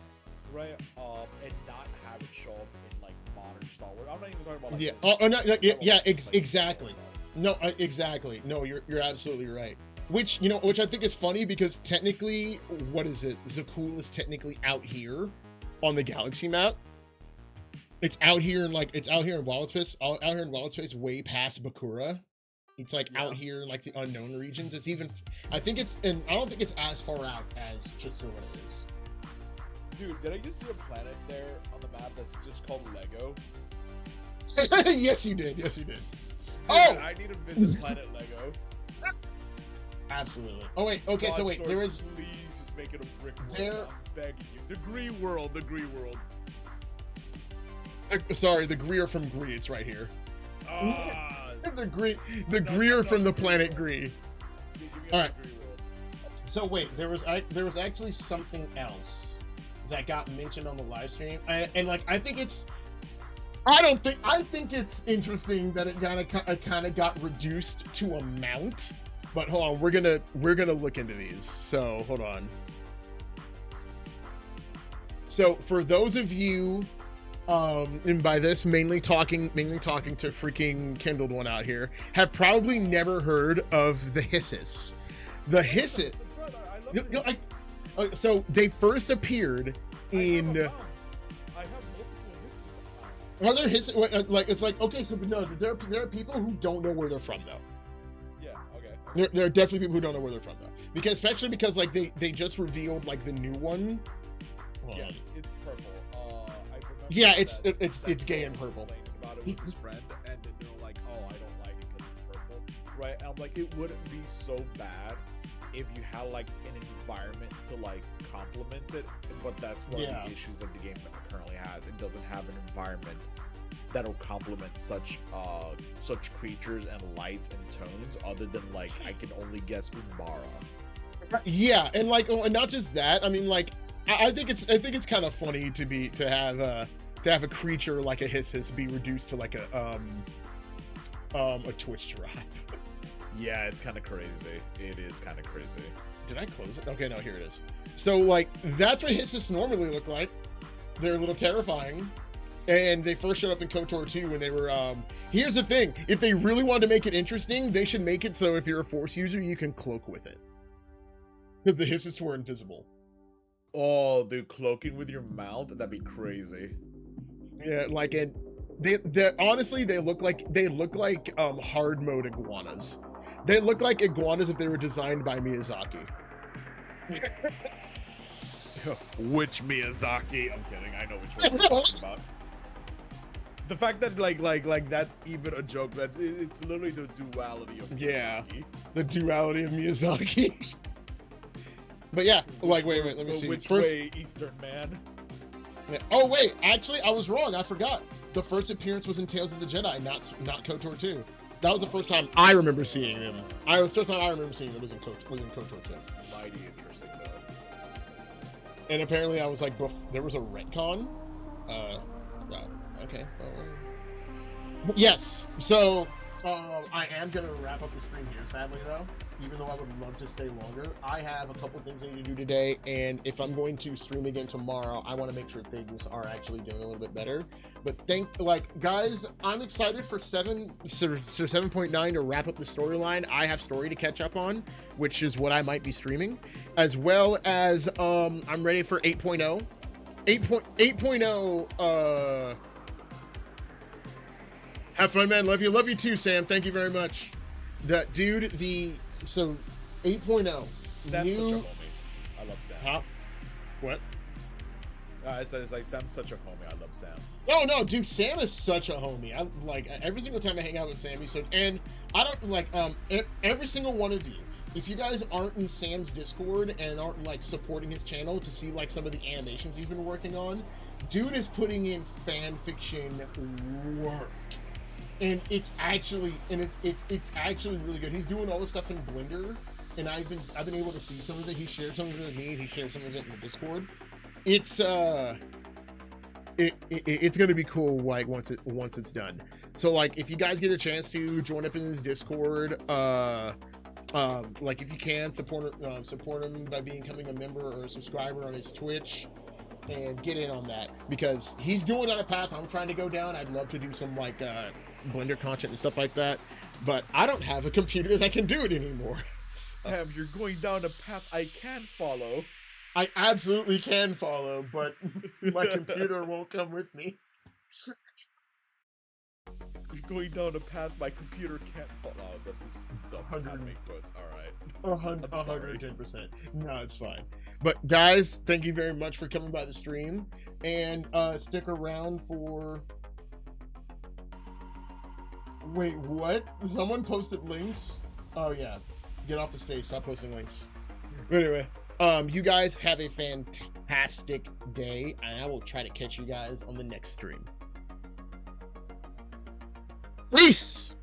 right? And not have it show up in like modern Star Wars. I'm not even talking about like exactly. No, exactly. No, you're absolutely right. Which I think is funny because technically, what is it? Zakul is technically out here on the galaxy map. It's out here in Wild Space, way past Bakura. It's like out here in like the unknown regions. It's even, I don't think it's as far out as Chisora is. Dude, did I just see a planet there on the map that's just called Lego? Yes, you did. Dude, I need to visit Planet Lego. Absolutely. Oh wait, okay, so wait, there is. Please just make it a brick world. I'm begging you. The Gree world. Sorry, the Gree are from Gree. It's right here. The Gree are from the planet Gree. All right. So wait, there was actually something else that got mentioned on the live stream, and like I think it's interesting that it kind of got reduced to a mount. But hold on, we're gonna look into these. So hold on. So for those of you, and by this mainly talking to freaking Kindled one out here, have probably never heard of the Hisses. The Hisses. So they first appeared in. Are there Hisses? Like it's like okay, so but no, there are people who don't know where they're from though. Yeah. Okay. There are definitely people who don't know where they're from though, because especially because like they just revealed like the new one. Yes, it's purple. Yeah, it's gay and purple. About it with his friend, and then they're like, "Oh, I don't like it because it's purple." Right? And I'm like, it wouldn't be so bad if you had like an environment to like complement it, but that's one of the issues that the game currently has. It doesn't have an environment that'll complement such creatures and lights and tones, other than like I can only guess Umbara. Yeah, and like, and not just that. I mean, like, I think it's kind of funny to have a creature like a Hisses be reduced to like a Twitch drop. Yeah, it's kind of crazy. It is kind of crazy. Did I close it? Okay, no, here it is. So like, that's what Hisses normally look like. They're a little terrifying. And they first showed up in KOTOR 2 when they were, here's the thing. If they really wanted to make it interesting, they should make it so if you're a Force user, you can cloak with it. Because the Hisses were invisible. Oh, dude, cloaking with your mount? That'd be crazy. Yeah, like, and they honestly, they look like hard mode iguanas. They look like iguanas if they were designed by Miyazaki. Which Miyazaki? I'm kidding. I know which one you're talking about. The fact that like that's even a joke, that it's literally the duality of Miyazaki. Yeah, the duality of Miyazaki. But yeah, like wait, let me see. Which way, Eastern man? Yeah. Oh wait, actually I was wrong. I forgot. The first appearance was in Tales of the Jedi, not KOTOR 2. That was the first time I remember seeing him. The first time I remember seeing him was in KOTOR 2. Mighty interesting though. And apparently I was like, there was a retcon. Okay. Yes. So I am gonna wrap up the stream here, sadly though. Even though I would love to stay longer, I have a couple things I need to do today, and if I'm going to stream again tomorrow, I want to make sure things are actually doing a little bit better. But guys, I'm excited for 7.9 to wrap up the storyline. I have story to catch up on, which is what I might be streaming, as well as I'm ready for 8.0. 8.0. Have fun, man. Love you too, Sam. Thank you very much. That dude, so 8.0. Sam's such a homie. I love Sam. Huh? What? It's like Sam's such a homie. I love Sam. No, dude, Sam is such a homie. I like every single time I hang out with Sam, he's so, and I don't like every single one of you. If you guys aren't in Sam's Discord and aren't like supporting his channel to see like some of the animations he's been working on, dude is putting in fan fiction work. And it's actually really good. He's doing all this stuff in Blender, and I've been able to see some of it. He shared some of it with me, and he shared some of it in the Discord. It's it's gonna be cool like once it's done. So like if you guys get a chance to join up in his Discord, like if you can support him by becoming a member or a subscriber on his Twitch. And get in on that, because he's doing on a path I'm trying to go down. I'd love to do some like Blender content and stuff like that, but I don't have a computer that can do it anymore. Sam, you're going down a path I can follow. I absolutely can follow, but my computer won't come with me. You're going down a path my computer can't follow. Oh, this is dumb. 100 quotes. All right. 110%. No, it's fine. But guys, thank you very much for coming by the stream, and stick around for. Wait, what? Someone posted links? Oh yeah, get off the stage. Stop posting links. Anyway, you guys have a fantastic day, and I will try to catch you guys on the next stream. Peace!